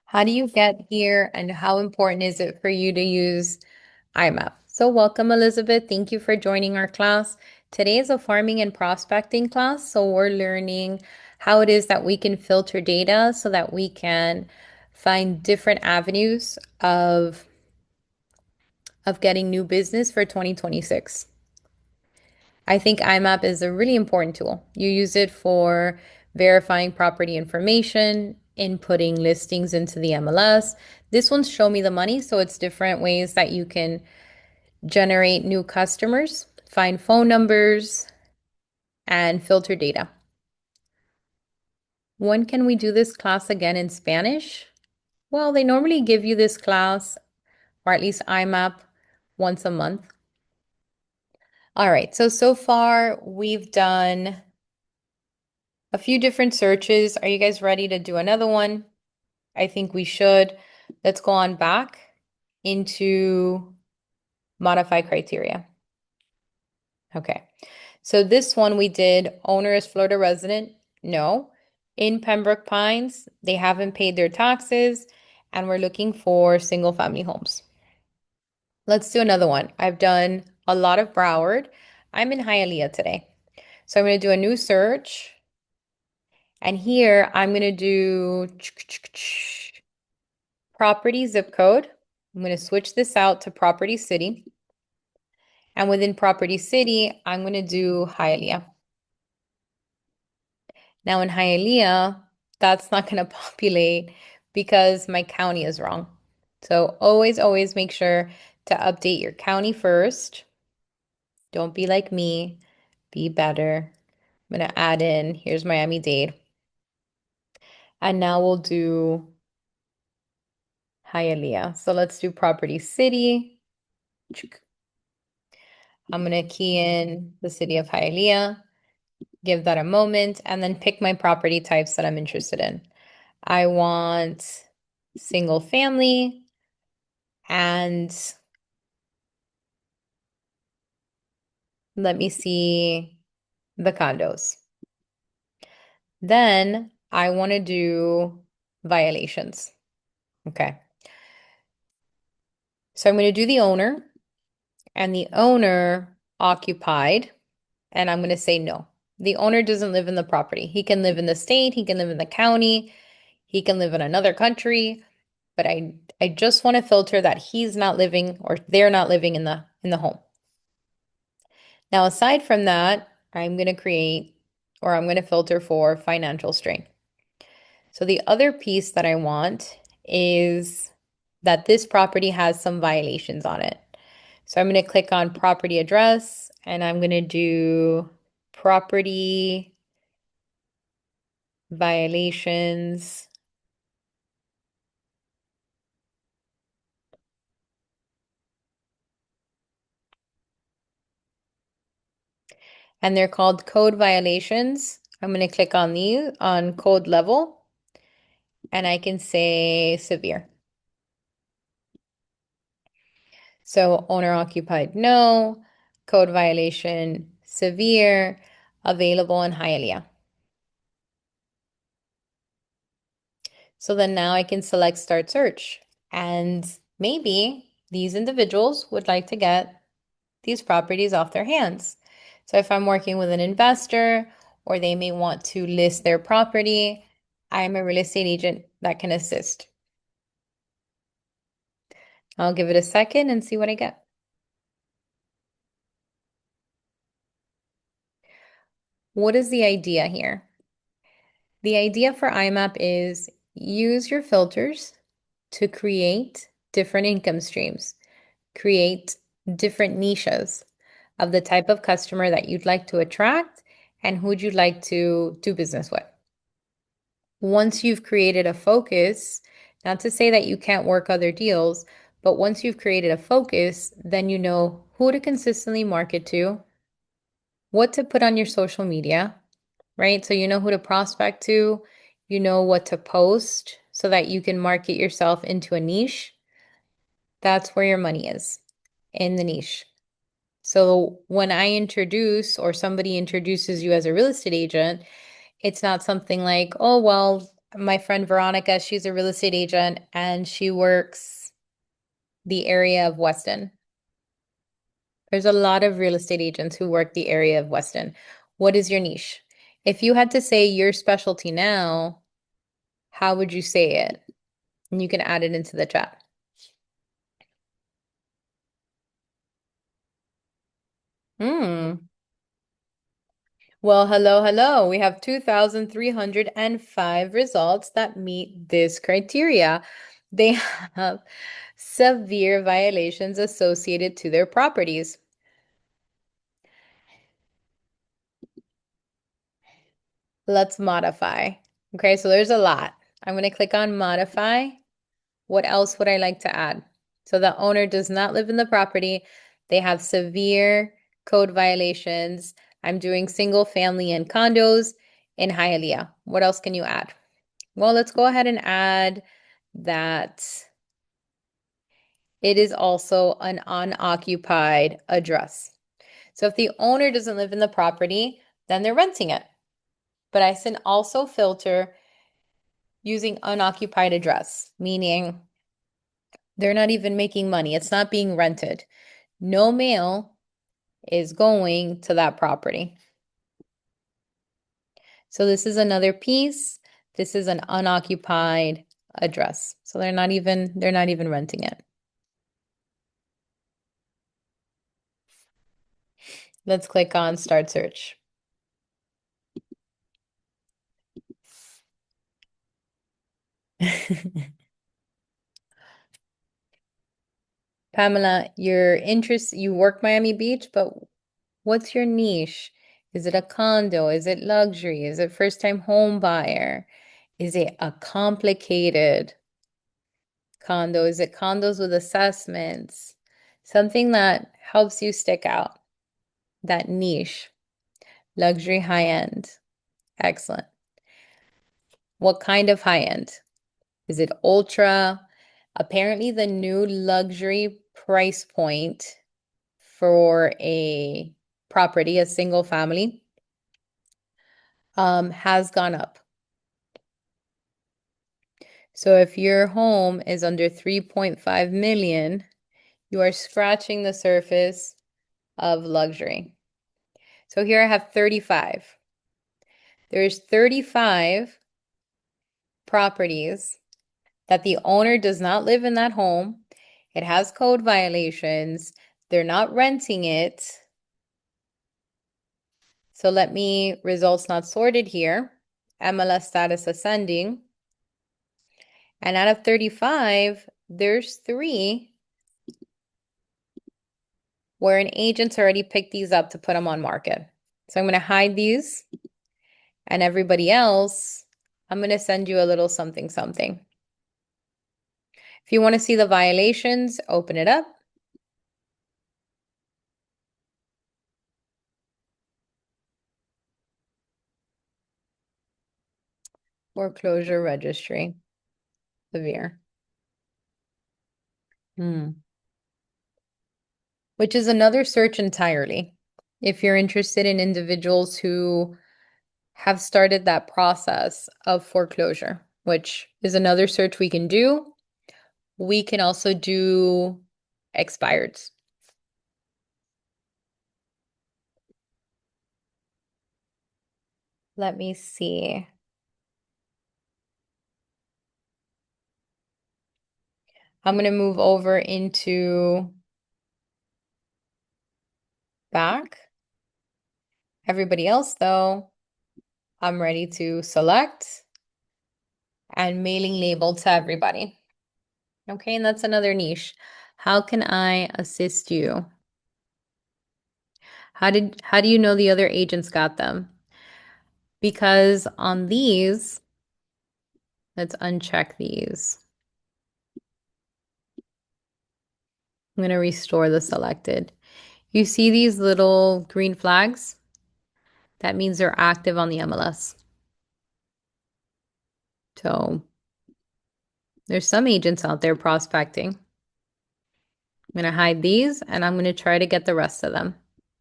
How do you get here, and how important is it for you to use IMAP? So welcome, Elizabeth. Thank you for joining our class. Today is a farming and prospecting class, so we're learning how it is that we can filter data so that we can find different avenues of getting new business for 2026. I think IMAP is a really important tool. You use it for verifying property information, inputting listings into the MLS. This one's Show Me the Money, so it's different ways that you can generate new customers, find phone numbers, and filter data. When can we do this class again in Spanish? Well, they normally give you this class, or at least IMAP, once a month. All right, so far we've done a few different searches. Are you guys ready to do another one? I think we should. Let's go on back into modify criteria. Okay. So this one we did owner is Florida resident. No. In Pembroke Pines, they haven't paid their taxes, and we're looking for single family homes. Let's do another one. I've done a lot of Broward. I'm in Hialeah today. So I'm going to do a new search. And here I'm going to do property zip code. I'm going to switch this out to property city. And within property city, I'm going to do Hialeah. Now in Hialeah, that's not going to populate because my county is wrong. So always make sure to update your county first. Don't be like me. Be better. I'm going to add in, here's Miami-Dade. And now we'll do Hialeah. So let's do property city. I'm going to key in the city of Hialeah, give that a moment, and then pick my property types that I'm interested in. I want single family and let me see the condos. Then I want to do violations. Okay. So I'm going to do the owner and the owner occupied, and I'm going to say no. The owner doesn't live in the property. He can live in the state, he can live in the county, he can live in another country, but I just want to filter that he's not living or they're not living in the home. Now, aside from that, I'm going to create or I'm going to filter for financial strain. So the other piece that I want is that this property has some violations on it. So I'm going to click on property address and I'm going to do property violations. And they're called code violations. I'm going to click on these on code level and I can say severe. So owner occupied, no. Code violation, severe. Available in Hialeah. So then now I can select start search. And maybe these individuals would like to get these properties off their hands. So if I'm working with an investor or they may want to list their property, I'm a real estate agent that can assist. I'll give it a second and see what I get. What is the idea here? The idea for IMAP is use your filters to create different income streams, create different niches of the type of customer that you'd like to attract and who'd you like to do business with. Once you've created a focus, not to say that you can't work other deals, But once you've created a focus, then you know who to consistently market to, what to put on your social media, right? So you know who to prospect to, you know what to post so that you can market yourself into a niche. That's where your money is, in the niche. So when I introduce or somebody introduces you as a real estate agent, it's not something like, oh, well, my friend Veronica, she's a real estate agent and she works the area of Weston. There's a lot of real estate agents who work the area of Weston. What is your niche? If you had to say your specialty now, how would you say it? And you can add it into the chat. Hmm. Well, hello, hello. We have 2,305 results that meet this criteria. They have severe violations associated to their properties. Let's modify. Okay, so there's a lot. I'm going to click on modify. What else would I like to add? So the owner does not live in the property. They have severe code violations. I'm doing single family and condos in Hialeah. What else can you add? Well, let's go ahead and add that it is also an unoccupied address. So if the owner doesn't live in the property, then they're renting it. But I can also filter using unoccupied address, meaning they're not even making money. It's not being rented. No mail is going to that property. So this is another piece. This is an unoccupied address. So they're not even renting it. Let's click on start search. Pamela, you work Miami Beach, but what's your niche? Is it a condo? Is it luxury? Is it first-time home buyer? Is it a complicated condo? Is it condos with assessments? Something that helps you stick out, that niche, luxury high end. Excellent. What kind of high end? Is it ultra? Apparently, the new luxury price point for a property, a single family, has gone up. So if your home is under 3.5 million, you are scratching the surface of luxury. So here I have 35. There's 35 properties that the owner does not live in that home. It has code violations. They're not renting it. So let me, results not sorted here. MLS status ascending. And out of 35, there's 3 where an agent's already picked these up to put them on market. So I'm going to hide these, and everybody else, I'm going to send you a little something something. If you want to see the violations, open it up. Foreclosure registry, severe. Which is another search entirely. If you're interested in individuals who have started that process of foreclosure, which is another search we can do. We can also do expireds. Let me see. I'm going to move over into back. Everybody else, though, I'm ready to select and mailing label to everybody. Okay, and that's another niche. How can I assist you? How do you know the other agents got them? Because on these, let's uncheck these. I'm going to restore the selected. You see these little green flags? That means they're active on the MLS. So there's some agents out there prospecting. I'm going to hide these and I'm going to try to get the rest of them.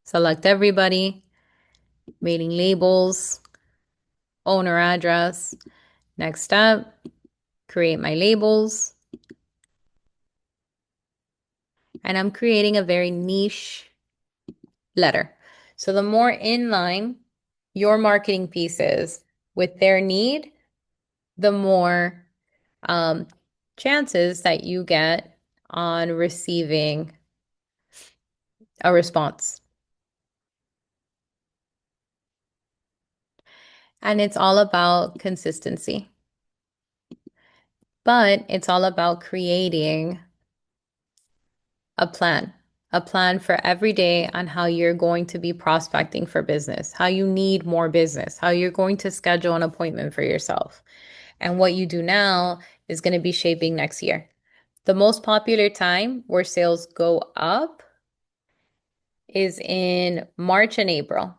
Select everybody, mailing labels, owner address. Next step, create my labels. And I'm creating a very niche letter. So the more in line your marketing piece is with their need, the more um, chances that you get on receiving a response. And it's all about consistency, but it's all about creating a plan for every day on how you're going to be prospecting for business, how you need more business, how you're going to schedule an appointment for yourself. And what you do now is going to be shaping next year. The most popular time where sales go up is in March and April.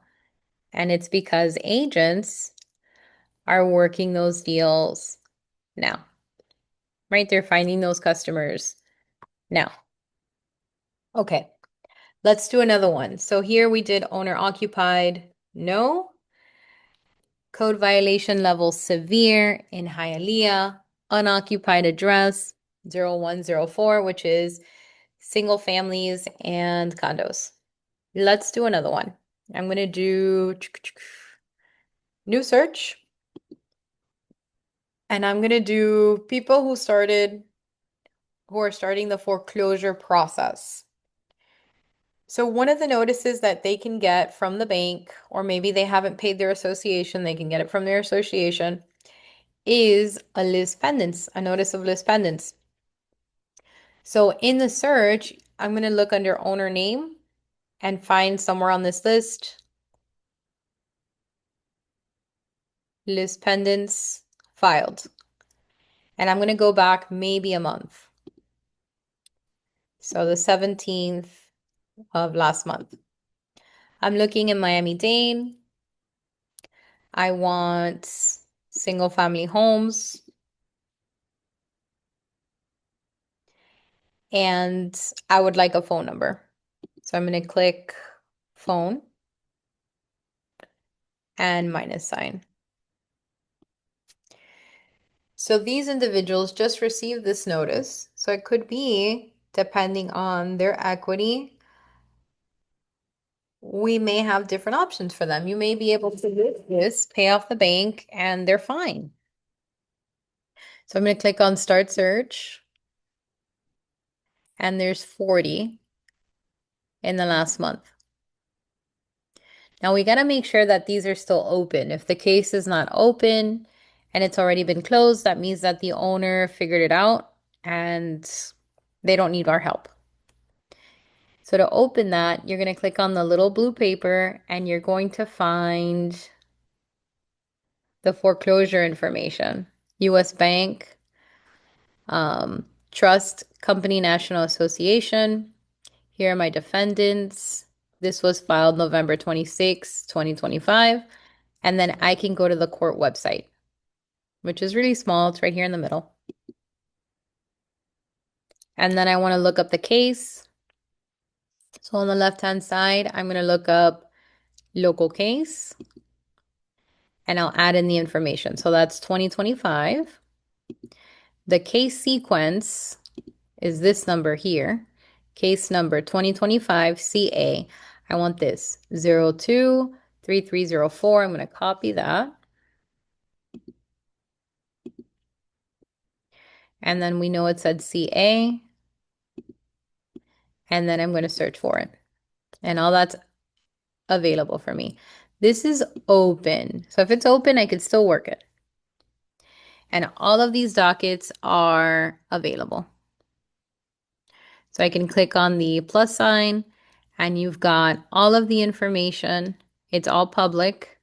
And it's because agents are working those deals now, right? They're finding those customers now. Okay, let's do another one. So here we did owner occupied, no. Code violation level severe in Hialeah, unoccupied address 0104, which is single families and condos. Let's do another one. I'm going to do new search. And I'm going to do people who are starting the foreclosure process. So one of the notices that they can get from the bank, or maybe they haven't paid their association, they can get it from their association, is a lis pendens, a notice of lis pendens. So in the search, I'm going to look under owner name and find somewhere on this list, lis pendens filed. And I'm going to go back maybe a month. So the 17th of last month. I'm looking in Miami-Dade. I want single family homes. And I would like a phone number. So I'm going to click phone and minus sign. So these individuals just received this notice. So it could be, depending on their equity, we may have different options for them. You may be able to do this, pay off the bank, and they're fine. So I'm going to click on start search. And there's 40 in the last month. Now we got to make sure that these are still open. If the case is not open and it's already been closed, that means that the owner figured it out and they don't need our help. So to open that, you're going to click on the little blue paper and you're going to find the foreclosure information. U.S. Bank, Trust Company National Association. Here are my defendants. This was filed November 26, 2025. And then I can go to the court website, which is really small. It's right here in the middle. And then I want to look up the case. So on the left-hand side, I'm going to look up local case and I'll add in the information. So that's 2025. The case sequence is this number here. Case number 2025 CA. I want this 023304. I'm going to copy that. And then we know it said CA. And then I'm going to search for it. And all that's available for me. This is open. So if it's open, I could still work it. And all of these dockets are available. So I can click on the plus sign and you've got all of the information. It's all public.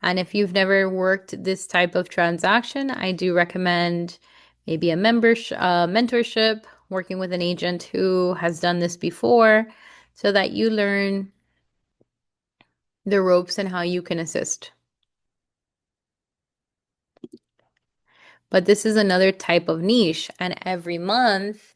And if you've never worked this type of transaction, I do recommend maybe a mentorship working with an agent who has done this before so that you learn the ropes and how you can assist. But this is another type of niche, and every month,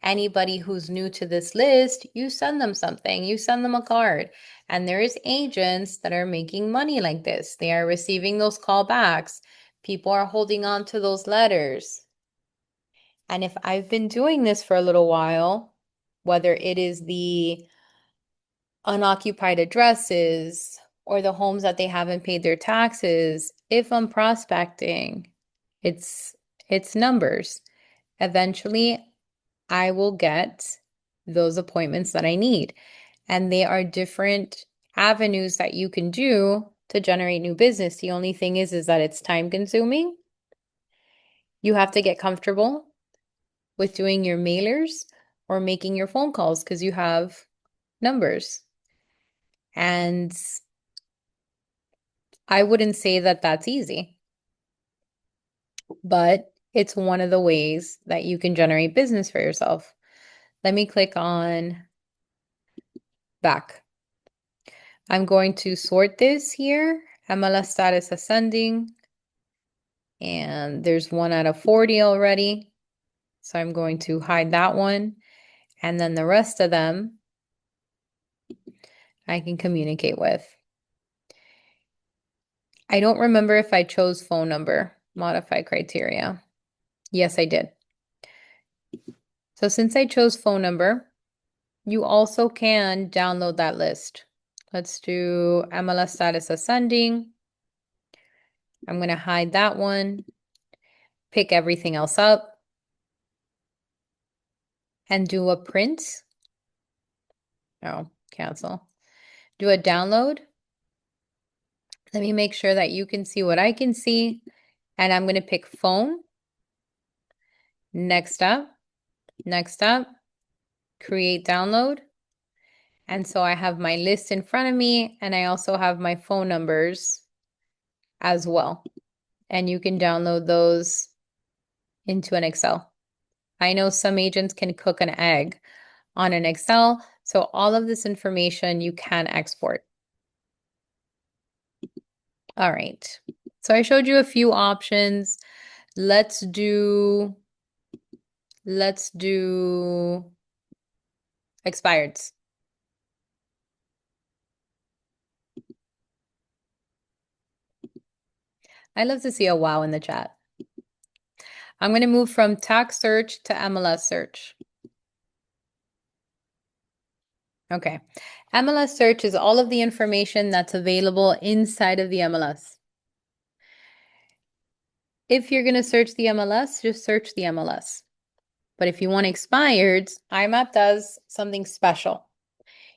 anybody who's new to this list, you send them something, you send them a card. And there is agents that are making money like this. They are receiving those callbacks. People are holding on to those letters. And if I've been doing this for a little while, whether it is the unoccupied addresses or the homes that they haven't paid their taxes, if I'm prospecting, it's it's numbers. Eventually, I will get those appointments that I need. And they are different avenues that you can do to generate new business. The only thing is that it's time consuming. You have to get comfortable with doing your mailers or making your phone calls because you have numbers. And I wouldn't say that that's easy, but it's one of the ways that you can generate business for yourself. Let me click on back. I'm going to sort this here. MLS status ascending. And there's 1 out of 40 already. So I'm going to hide that one. And then the rest of them I can communicate with. I don't remember if I chose phone number, modify criteria. Yes, I did. So since I chose phone number, you also can download that list. Let's do MLS status ascending. I'm going to hide that one, pick everything else up, and do a print. Oh, cancel. Do a download. Let me make sure that you can see what I can see. And I'm going to pick phone. Next up, create download. And so I have my list in front of me, and I also have my phone numbers as well. And you can download those into an Excel. I know some agents can cook an egg on an Excel, so all of this information you can export. All right. So I showed you a few options. Let's do expireds. I love to see a wow in the chat. I'm going to move from tax search to MLS search. Okay. MLS search is all of the information that's available inside of the MLS. If you're going to search the MLS, just search the MLS. But if you want expireds, IMAP does something special.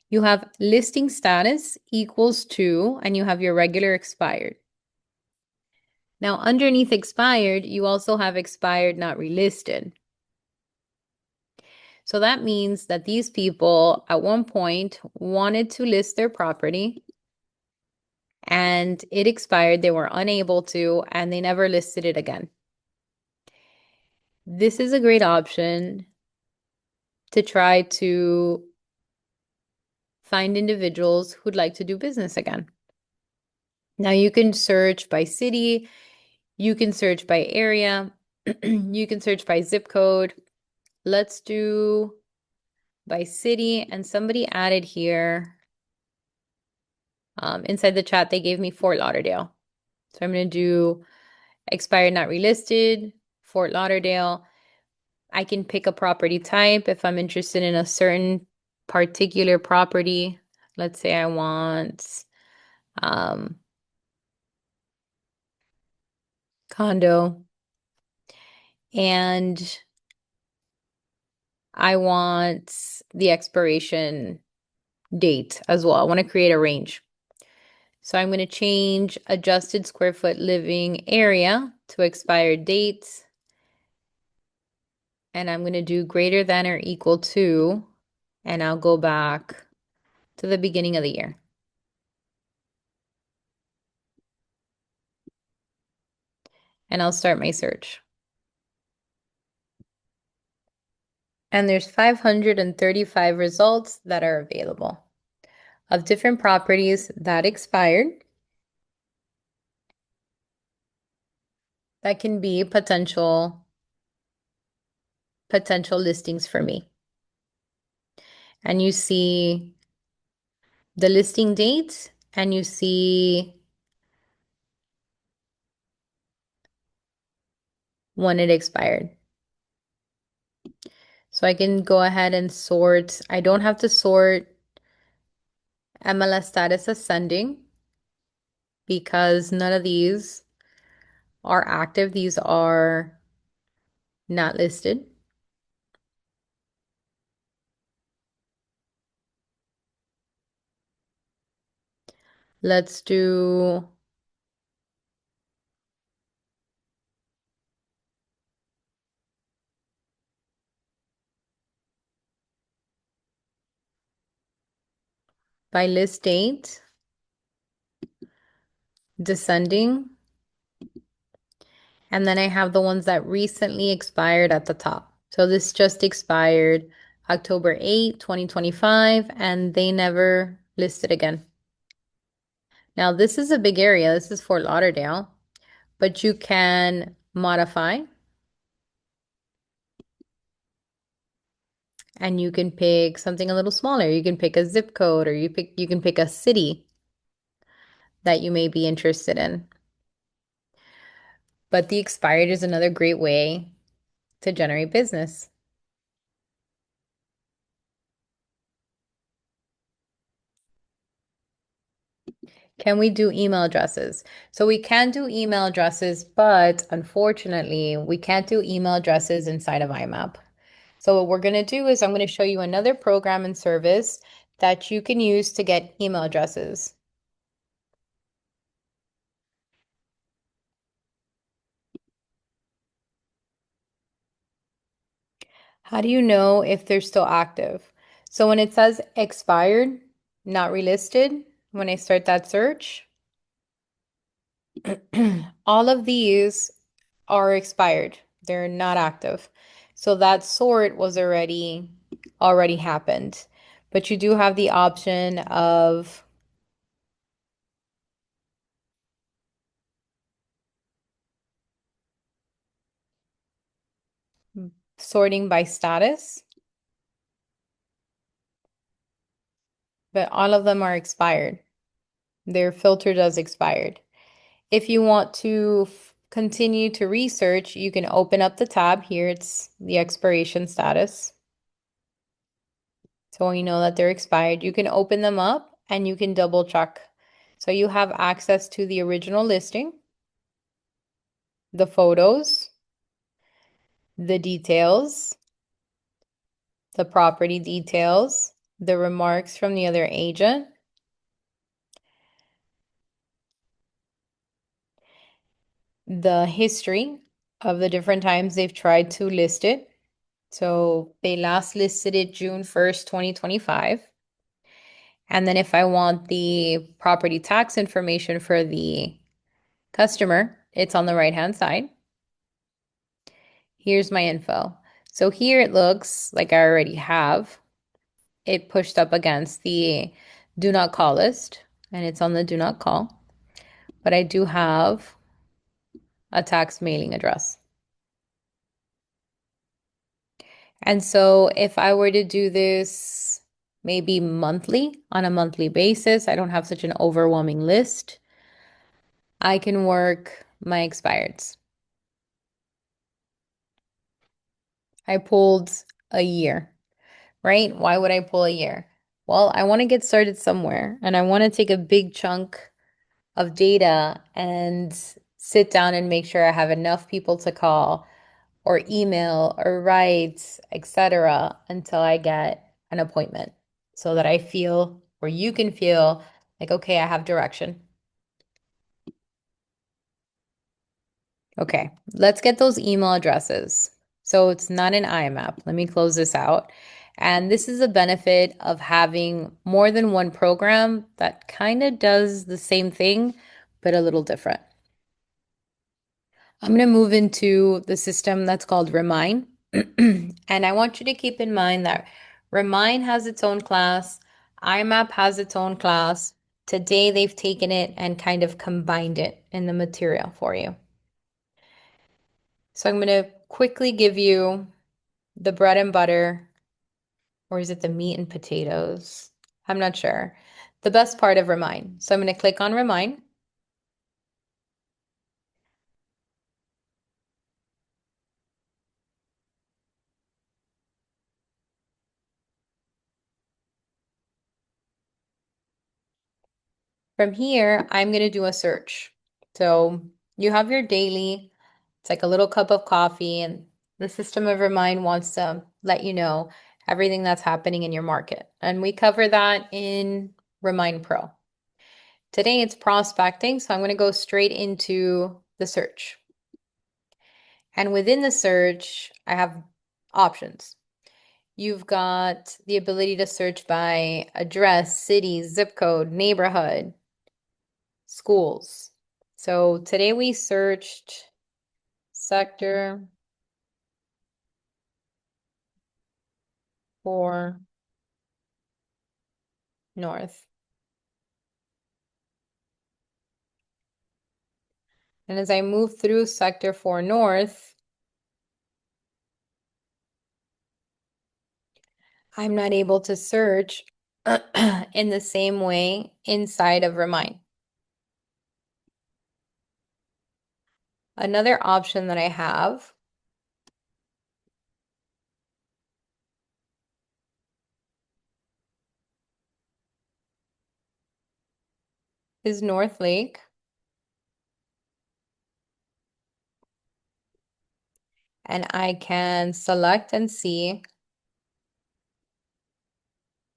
You have listing status equals to, and you have your regular expired. Now, underneath expired, you also have expired not relisted. So that means that these people at one point wanted to list their property and it expired. They were unable to, and they never listed it again. This is a great option to try to find individuals who'd like to do business again. Now you can search by city, you can search by area, you can search by zip code. Let's do by city, and somebody added here, inside the chat, they gave me Fort Lauderdale. So I'm going to do expired not relisted, Fort Lauderdale. I can pick a property type if I'm interested in a certain particular property. Let's say I want condo, and I want the expiration date as well. I want to create a range. So I'm going to change adjusted square foot living area to expired date. And I'm going to do greater than or equal to, and I'll go back to the beginning of the year. And I'll start my search. And there's 535 results that are available of different properties that expired that can be potential listings for me. And you see the listing date and you see when it expired. So I can go ahead and sort. I don't have to sort MLS status ascending because none of these are active. These are not listed. Let's do by list date, descending, and then I have the ones that recently expired at the top. So this just expired October 8, 2025, and they never listed again. Now, this is a big area. This is Fort Lauderdale, but you can modify and you can pick something a little smaller. You can pick a zip code or you can pick a city that you may be interested in. But the expired is another great way to generate business. Can we do email addresses? So we can do email addresses, but unfortunately, we can't do email addresses inside of IMAP. So what we're going to do is I'm going to show you another program and service that you can use to get email addresses. How do you know if they're still active? So when it says expired, not relisted, when I start that search, all of these are expired. They're not active. So that sort was already happened. But you do have the option of sorting by status, but all of them are expired. Their filter does expired. If you want to continue to research, you can open up the tab here. It's the expiration status. So when you know that they're expired, you can open them up and you can double check. So you have access to the original listing, the photos, the details, the property details, the remarks from the other agent, the history of the different times they've tried to list it. So they last listed it June 1st, 2025. And then if I want the property tax information for the customer, it's on the right-hand side. Here's my info. So here it looks like I already have it pushed up against the do not call list, and it's on the do not call. But I do have a tax mailing address. And so if I were to do this maybe monthly, on a monthly basis, I don't have such an overwhelming list. I can work my expireds. I pulled a year, right? Why would I pull a year? Well, I want to get started somewhere and I want to take a big chunk of data and sit down and make sure I have enough people to call or email or write, etc., until I get an appointment so that I feel, or you can feel like, okay, I have direction. Okay, let's get those email addresses. So it's not an IMAP. Let me close this out. And this is a benefit of having more than one program that kind of does the same thing, but a little different. I'm going to move into the system that's called Remind. And I want you to keep in mind that Remind has its own class, IMAP has its own class. Today they've taken it and kind of combined it in the material for you. So I'm going to quickly give you the bread and butter, or is it the meat and potatoes? I'm not sure. The best part of Remind. So I'm going to click on Remind. From here, I'm going to do a search. So you have your daily, it's like a little cup of coffee, and the system of Remind wants to let you know everything that's happening in your market. And we cover that in Remind Pro. Today it's prospecting, so I'm going to go straight into the search. And within the search, I have options. You've got the ability to search by address, city, zip code, neighborhood, schools. So today we searched sector for north. And as I move through sector 4 north, I'm not able to search in the same way inside of Remind. Another option that I have is North Lake. And I can select and see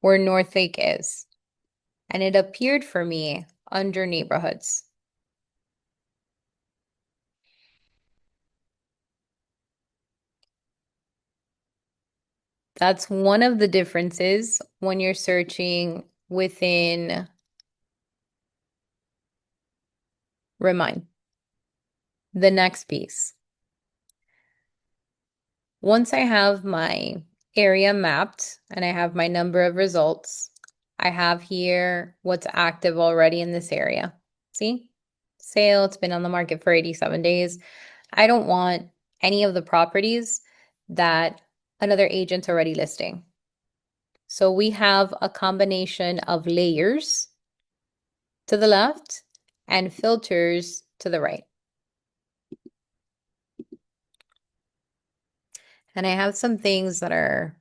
where North Lake is. And it appeared for me under neighborhoods. That's one of the differences when you're searching within Remind. The next piece. Once I have my area mapped and I have my number of results, I have here what's active already in this area. See? Sale, it's been on the market for 87 days. I don't want any of the properties that another agent's already listing. So we have a combination of layers to the left and filters to the right. And I have some things that are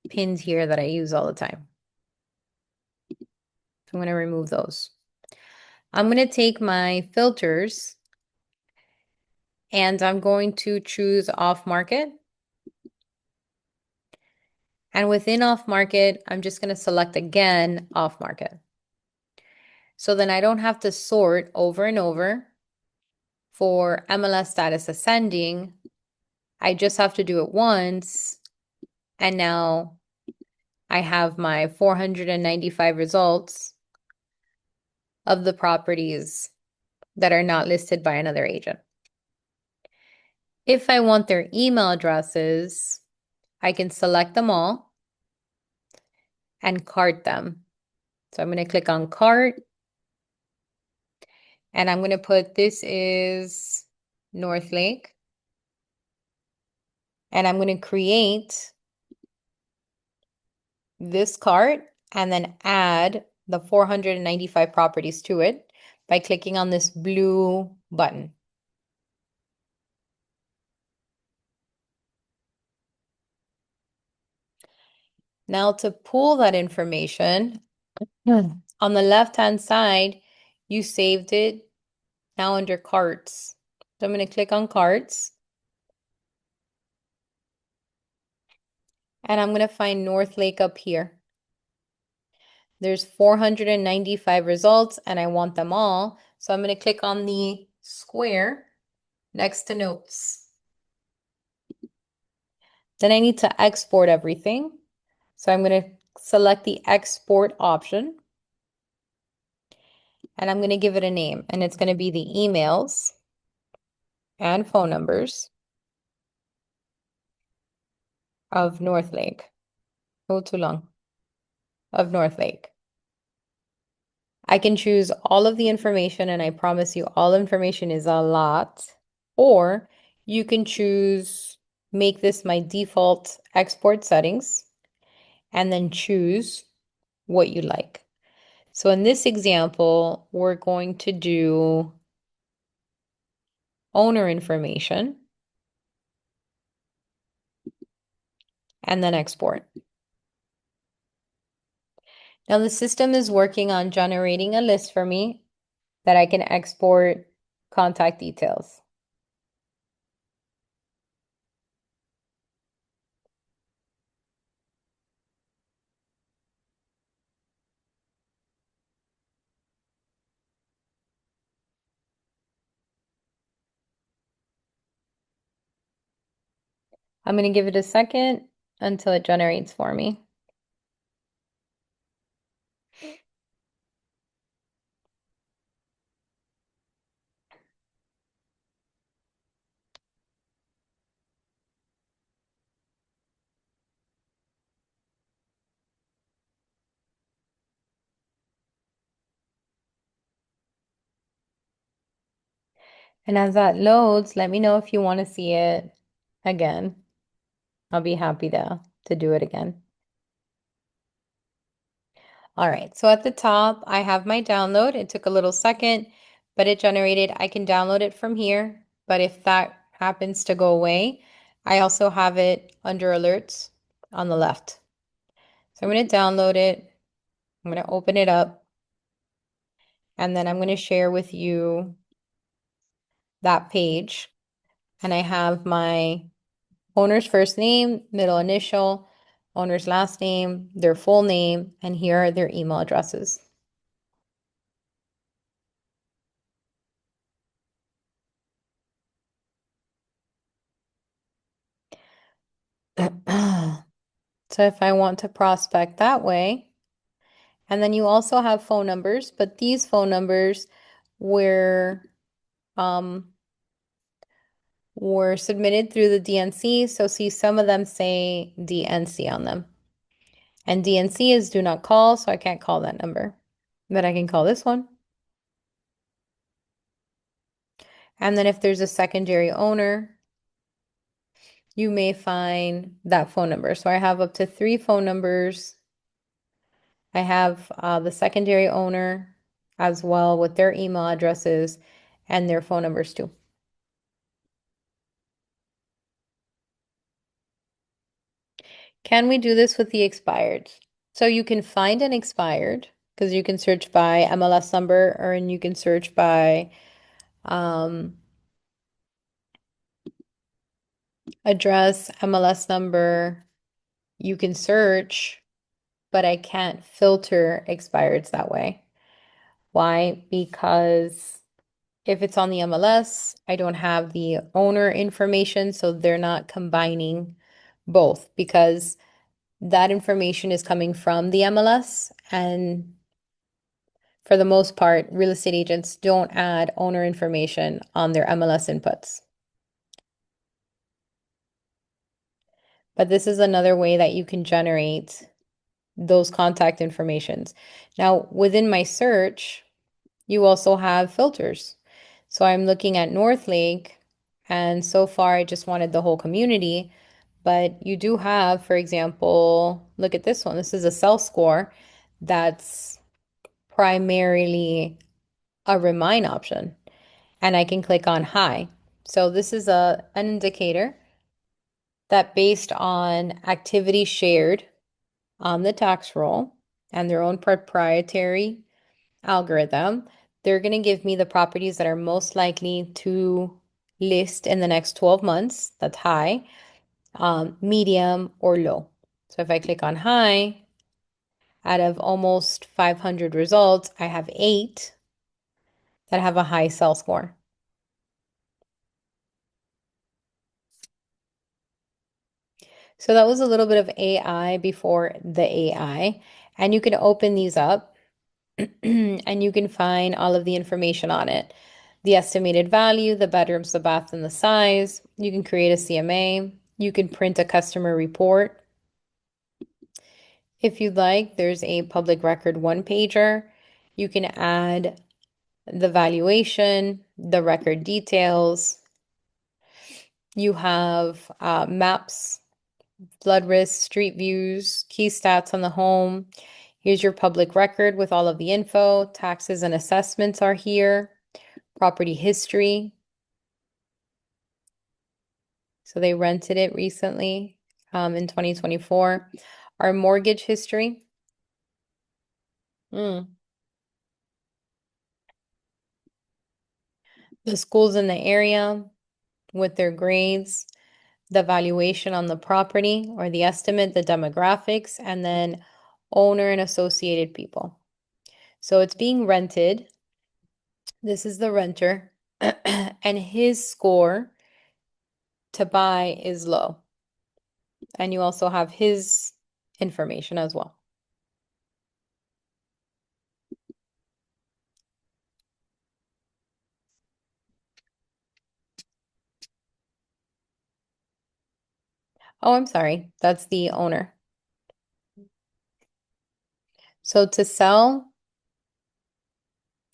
pinned here that I use all the time. So I'm going to remove those. I'm going to take my filters and I'm going to choose off market. And within off market, I'm just going to select again off market. So then I don't have to sort over and over for MLS status ascending. I just have to do it once. And now I have my 495 results of the properties that are not listed by another agent. If I want their email addresses, I can select them all and cart them. So I'm going to click on cart and I'm going to put this is North Lake. And I'm going to create this cart and then add the 495 properties to it by clicking on this blue button. Now to pull that information, on the left-hand side, you saved it now under carts. So I'm going to click on carts. And I'm going to find North Lake up here. There's 495 results and I want them all. So I'm going to click on the square next to notes. Then I need to export everything. So I'm going to select the export option. And I'm going to give it a name. And it's going to be the emails and phone numbers of North Lake. Oh, too long. Of North Lake. I can choose all of the information, and I promise you, all information is a lot. Or you can choose make this my default export settings and then choose what you like. So in this example, we're going to do owner information and then export. Now the system is working on generating a list for me that I can export contact details. I'm going to give it a second until it generates for me. And as that loads, let me know if you want to see it again. I'll be happy to do it again. All right, so at the top, I have my download. It took a little second, but it generated. I can download it from here, but if that happens to go away, I also have it under alerts on the left. So I'm going to download it. I'm going to open it up, and then I'm going to share with you that page. And I have my owner's first name, middle initial, owner's last name, their full name, and here are their email addresses. So if I want to prospect that way, and then you also have phone numbers, but these phone numbers were um, were submitted through the DNC. So see, some of them say DNC on them. And DNC is do not call, so I can't call that number. But I can call this one. And then if there's a secondary owner, you may find that phone number. So I have up to 3 phone numbers. I have the secondary owner as well with their email addresses and their phone numbers too. Can we do this with the expired? So you can find an expired because you can search by MLS number or and you can search by address, MLS number. You can search, but I can't filter expireds that way. Why? Because if it's on the MLS, I don't have the owner information, so they're not combining both because that information is coming from the MLS, and for the most part, real estate agents don't add owner information on their MLS inputs. But this is another way that you can generate those contact informations. Now, within my search, you also have filters. So I'm looking at North Lake, and so far I just wanted the whole community. But you do have, for example, look at this one. This is a self score that's primarily a remind option, and I can click on high. So this is an indicator that based on activity shared on the tax roll and their own proprietary algorithm, they're going to give me the properties that are most likely to list in the next 12 months. That's high, medium, or low. So if I click on high, out of almost 500 results, I have 8 that have a high sell score. So that was a little bit of AI before the AI. And you can open these up and you can find all of the information on it. The estimated value, the bedrooms, the bath, and the size. You can create a CMA. You can print a customer report. If you'd like, there's a public record one-pager. You can add the valuation, the record details. You have maps, flood risk, street views, key stats on the home. Here's your public record with all of the info. Taxes and assessments are here. Property history. So they rented it recently in 2024. Our mortgage history. Mm. The schools in the area with their grades, the valuation on the property or the estimate, the demographics, and then owner and associated people. So it's being rented. This is the renter, and his score to buy is low. And you also have his information as well. Oh, I'm sorry. That's the owner. So to sell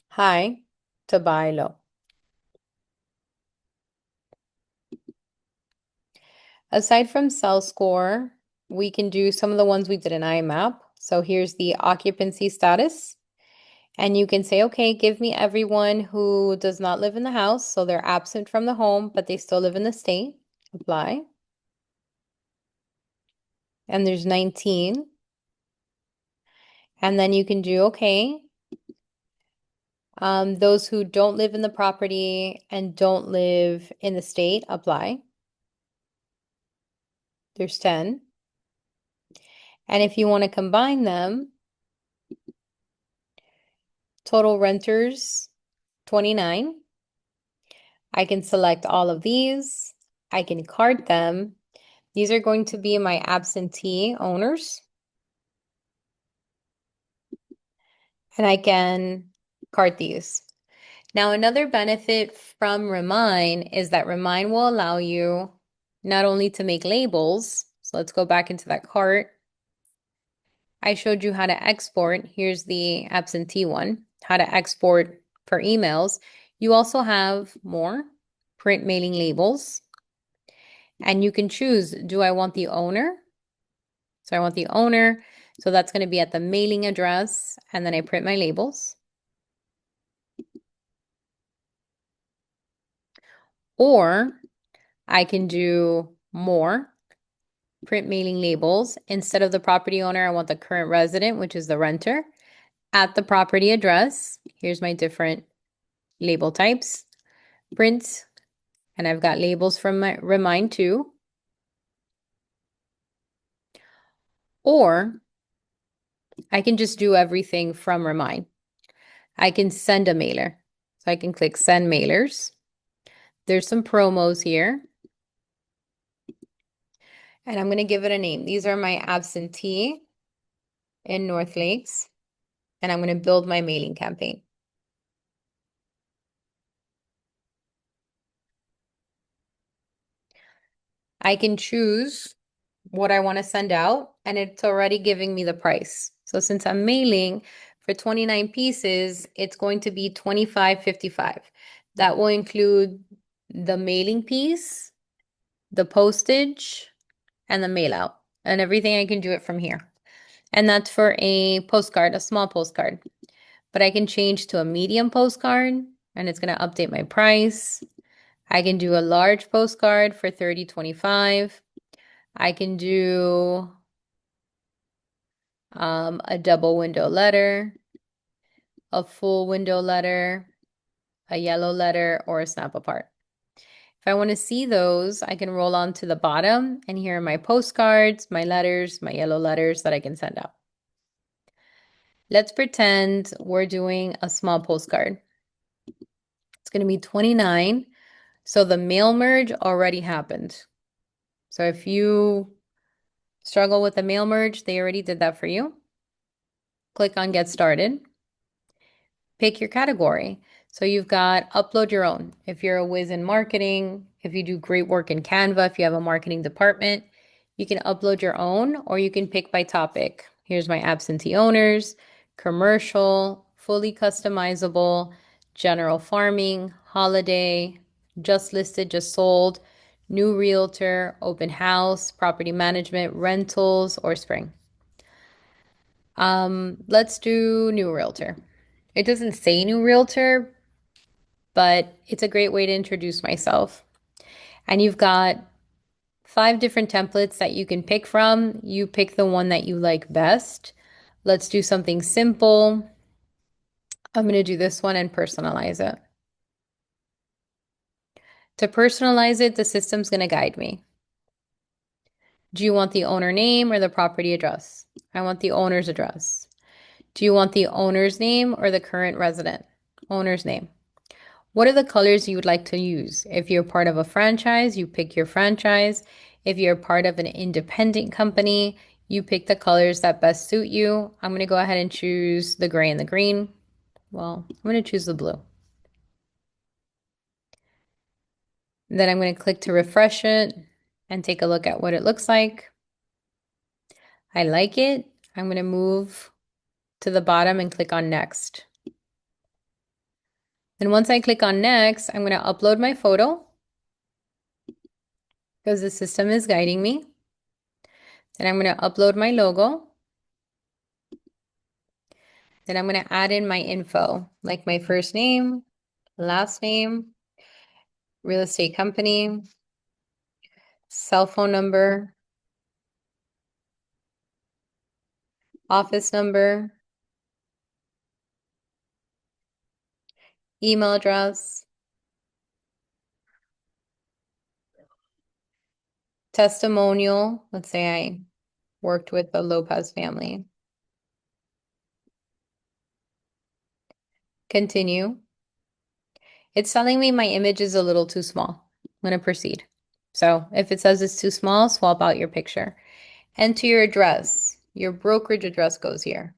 high, to buy low. Aside from sell score, we can do some of the ones we did in IMAP. So here's the occupancy status. And you can say, okay, give me everyone who does not live in the house. So they're absent from the home, but they still live in the state. Apply. And there's 19. And then you can do, okay, those who don't live in the property and don't live in the state, apply. There's 10. And if you want to combine them, total renters, 29. I can select all of these. I can cart them. These are going to be my absentee owners. And I can cart these. Now, another benefit from Remind is that Remind will allow you not only to make labels. So let's go back into that cart. I showed you how to export. Here's the absentee one, how to export for emails. You also have more print mailing labels. And you can choose, do I want the owner? So I want the owner. So that's going to be at the mailing address. And then I print my labels. Or I can do more print mailing labels. Instead of the property owner, I want the current resident, which is the renter, at the property address. Here's my different label types. Print, and I've got labels from my Remind too. Or I can just do everything from Remind. I can send a mailer. So I can click send mailers. There's some promos here. And I'm going to give it a name. These are my absentee in North Lakes. And I'm going to build my mailing campaign. I can choose what I want to send out, and it's already giving me the price. So since I'm mailing for 29 pieces, it's going to be $25.55. That will include the mailing piece, the postage, and the mail out, and everything. I can do it from here. And that's for a postcard, a small postcard. But I can change to a medium postcard, and it's going to update my price. I can do a large postcard for $30.25. I can do a double window letter, a full window letter, a yellow letter, or a snap apart. If I want to see those, I can roll on to the bottom, and here are my postcards, my letters, my yellow letters that I can send out. Let's pretend we're doing a small postcard. It's going to be 29. So the mail merge already happened. So if you struggle with the mail merge, they already did that for you. Click on Get Started. Pick your category. So you've got upload your own. If you're a whiz in marketing, if you do great work in Canva, if you have a marketing department, you can upload your own or you can pick by topic. Here's my absentee owners, commercial, fully customizable, general farming, holiday, just listed, just sold, new realtor, open house, property management, rentals, or spring. Let's do new realtor. It doesn't say new realtor, but it's a great way to introduce myself. And you've got 5 different templates that you can pick from. You pick the one that you like best. Let's do something simple. I'm going to do this one and personalize it. To personalize it, the system's going to guide me. Do you want the owner name or the property address? I want the owner's address. Do you want the owner's name or the current resident? Owner's name. What are the colors you would like to use? If you're part of a franchise, you pick your franchise. If you're part of an independent company, you pick the colors that best suit you. I'm going to go ahead and choose the gray and the green. Well, I'm going to choose the blue. Then I'm going to click to refresh it and take a look at what it looks like. I like it. I'm going to move to the bottom and click on next. Then once I click on next, I'm going to upload my photo because the system is guiding me. Then I'm going to upload my logo. Then I'm going to add in my info, like my first name, last name, real estate company, cell phone number, office number, email address, testimonial. Let's say I worked with the Lopez family. Continue. It's telling me my image is a little too small. I'm going to proceed. So if it says it's too small, swap out your picture. Enter your address. Your brokerage address goes here.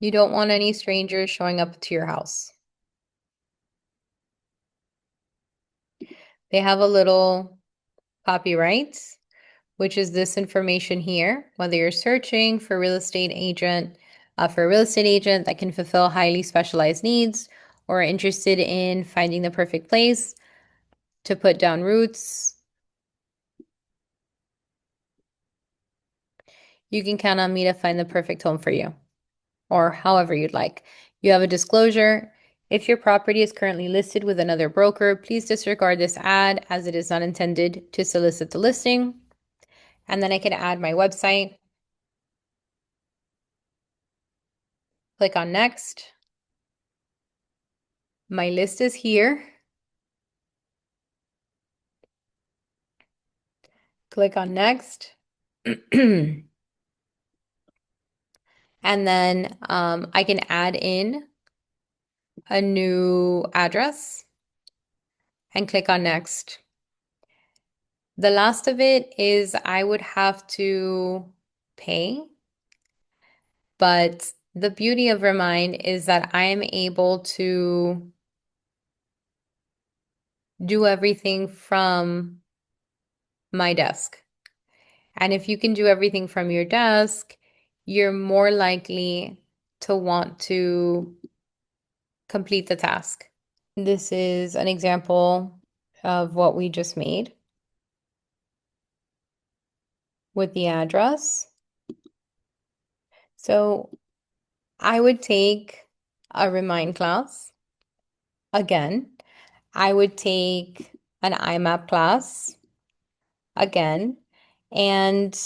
You don't want any strangers showing up to your house. They have a little copyright, which is this information here, whether you're searching for real estate agent, for a real estate agent that can fulfill highly specialized needs, or interested in finding the perfect place to put down roots. You can count on me to find the perfect home for you, or however you'd like. You have a disclosure. If your property is currently listed with another broker, please disregard this ad as it is not intended to solicit the listing. And then I can add my website. Click on next. My list is here. Click on next. And then I can add in a new address and click on next. The last of it is I would have to pay, but the beauty of Remind is that I am able to do everything from my desk. And if you can do everything from your desk, you're more likely to want to complete the task. This is an example of what we just made with the address. So I would take a Remind class. Again, I would take an IMAP class. Again, and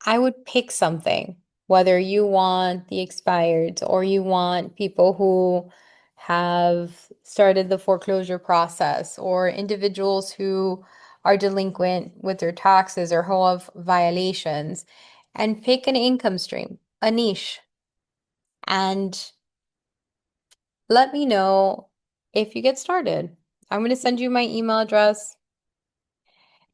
I would pick something, whether you want the expireds or you want people who have started the foreclosure process or individuals who are delinquent with their taxes or who have violations, and pick an income stream, a niche, and let me know if you get started. I'm going to send you my email address.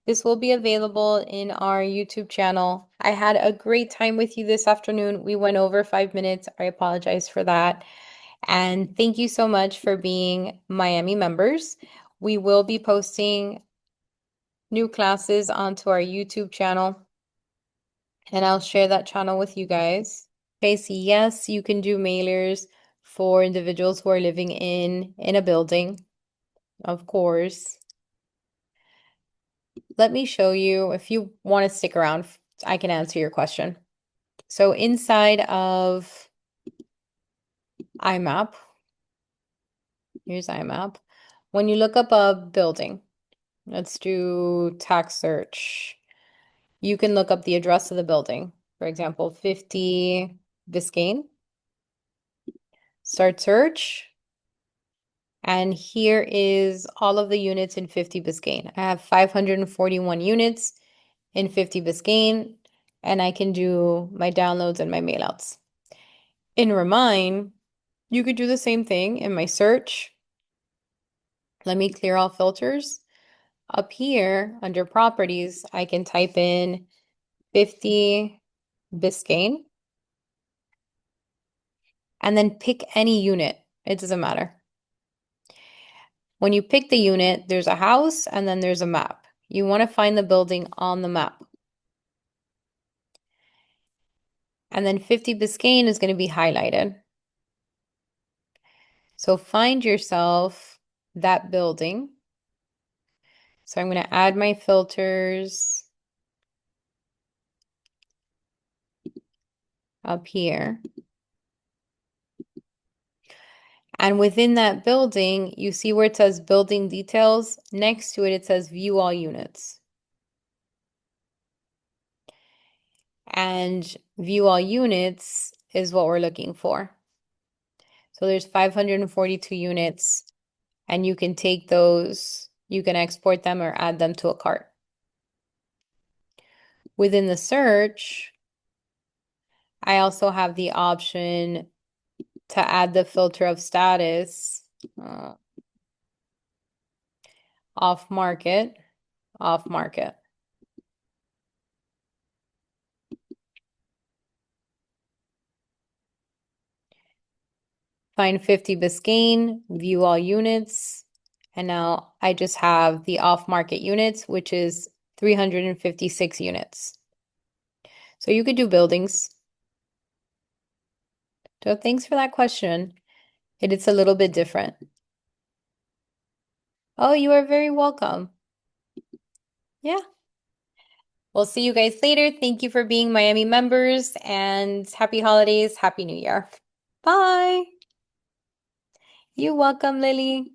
This will be available in our YouTube channel. I had a great time with you this afternoon. We went over 5 minutes. I apologize for that. And thank you so much for being Miami members. We will be posting new classes onto our YouTube channel, and I'll share that channel with you guys. Casey, yes, you can do mailers for individuals who are living in a building, of course. Let me show you, if you want to stick around, I can answer your question. So inside of IMAP, here's IMAP. When you look up a building, let's do tax search. You can look up the address of the building. For example, 50 Biscayne. Start search. And here is all of the units in 50 Biscayne. I have 541 units in 50 Biscayne, and I can do my downloads and my mailouts. In Remind, you could do the same thing in my search. Let me clear all filters. Up here, under properties, I can type in 50 Biscayne and then pick any unit. It doesn't matter. When you pick the unit, there's a house and then there's a map. You want to find the building on the map. And then 50 Biscayne is going to be highlighted. So find yourself that building. So I'm going to add my filters up here. And within that building, you see where it says building details. Next to it, it says view all units. And view all units is what we're looking for. So there's 542 units, and you can take those, you can export them or add them to a cart. Within the search, I also have the option to add the filter of status, off market, off market. Find 50 Biscayne, view all units, and now I just have the off market units, which is 356 units. So you could do buildings. So thanks for that question. It's a little bit different. Oh, you are very welcome. Yeah. We'll see you guys later. Thank you for being Miami members, and happy holidays, happy new year. Bye. You're welcome, Lily.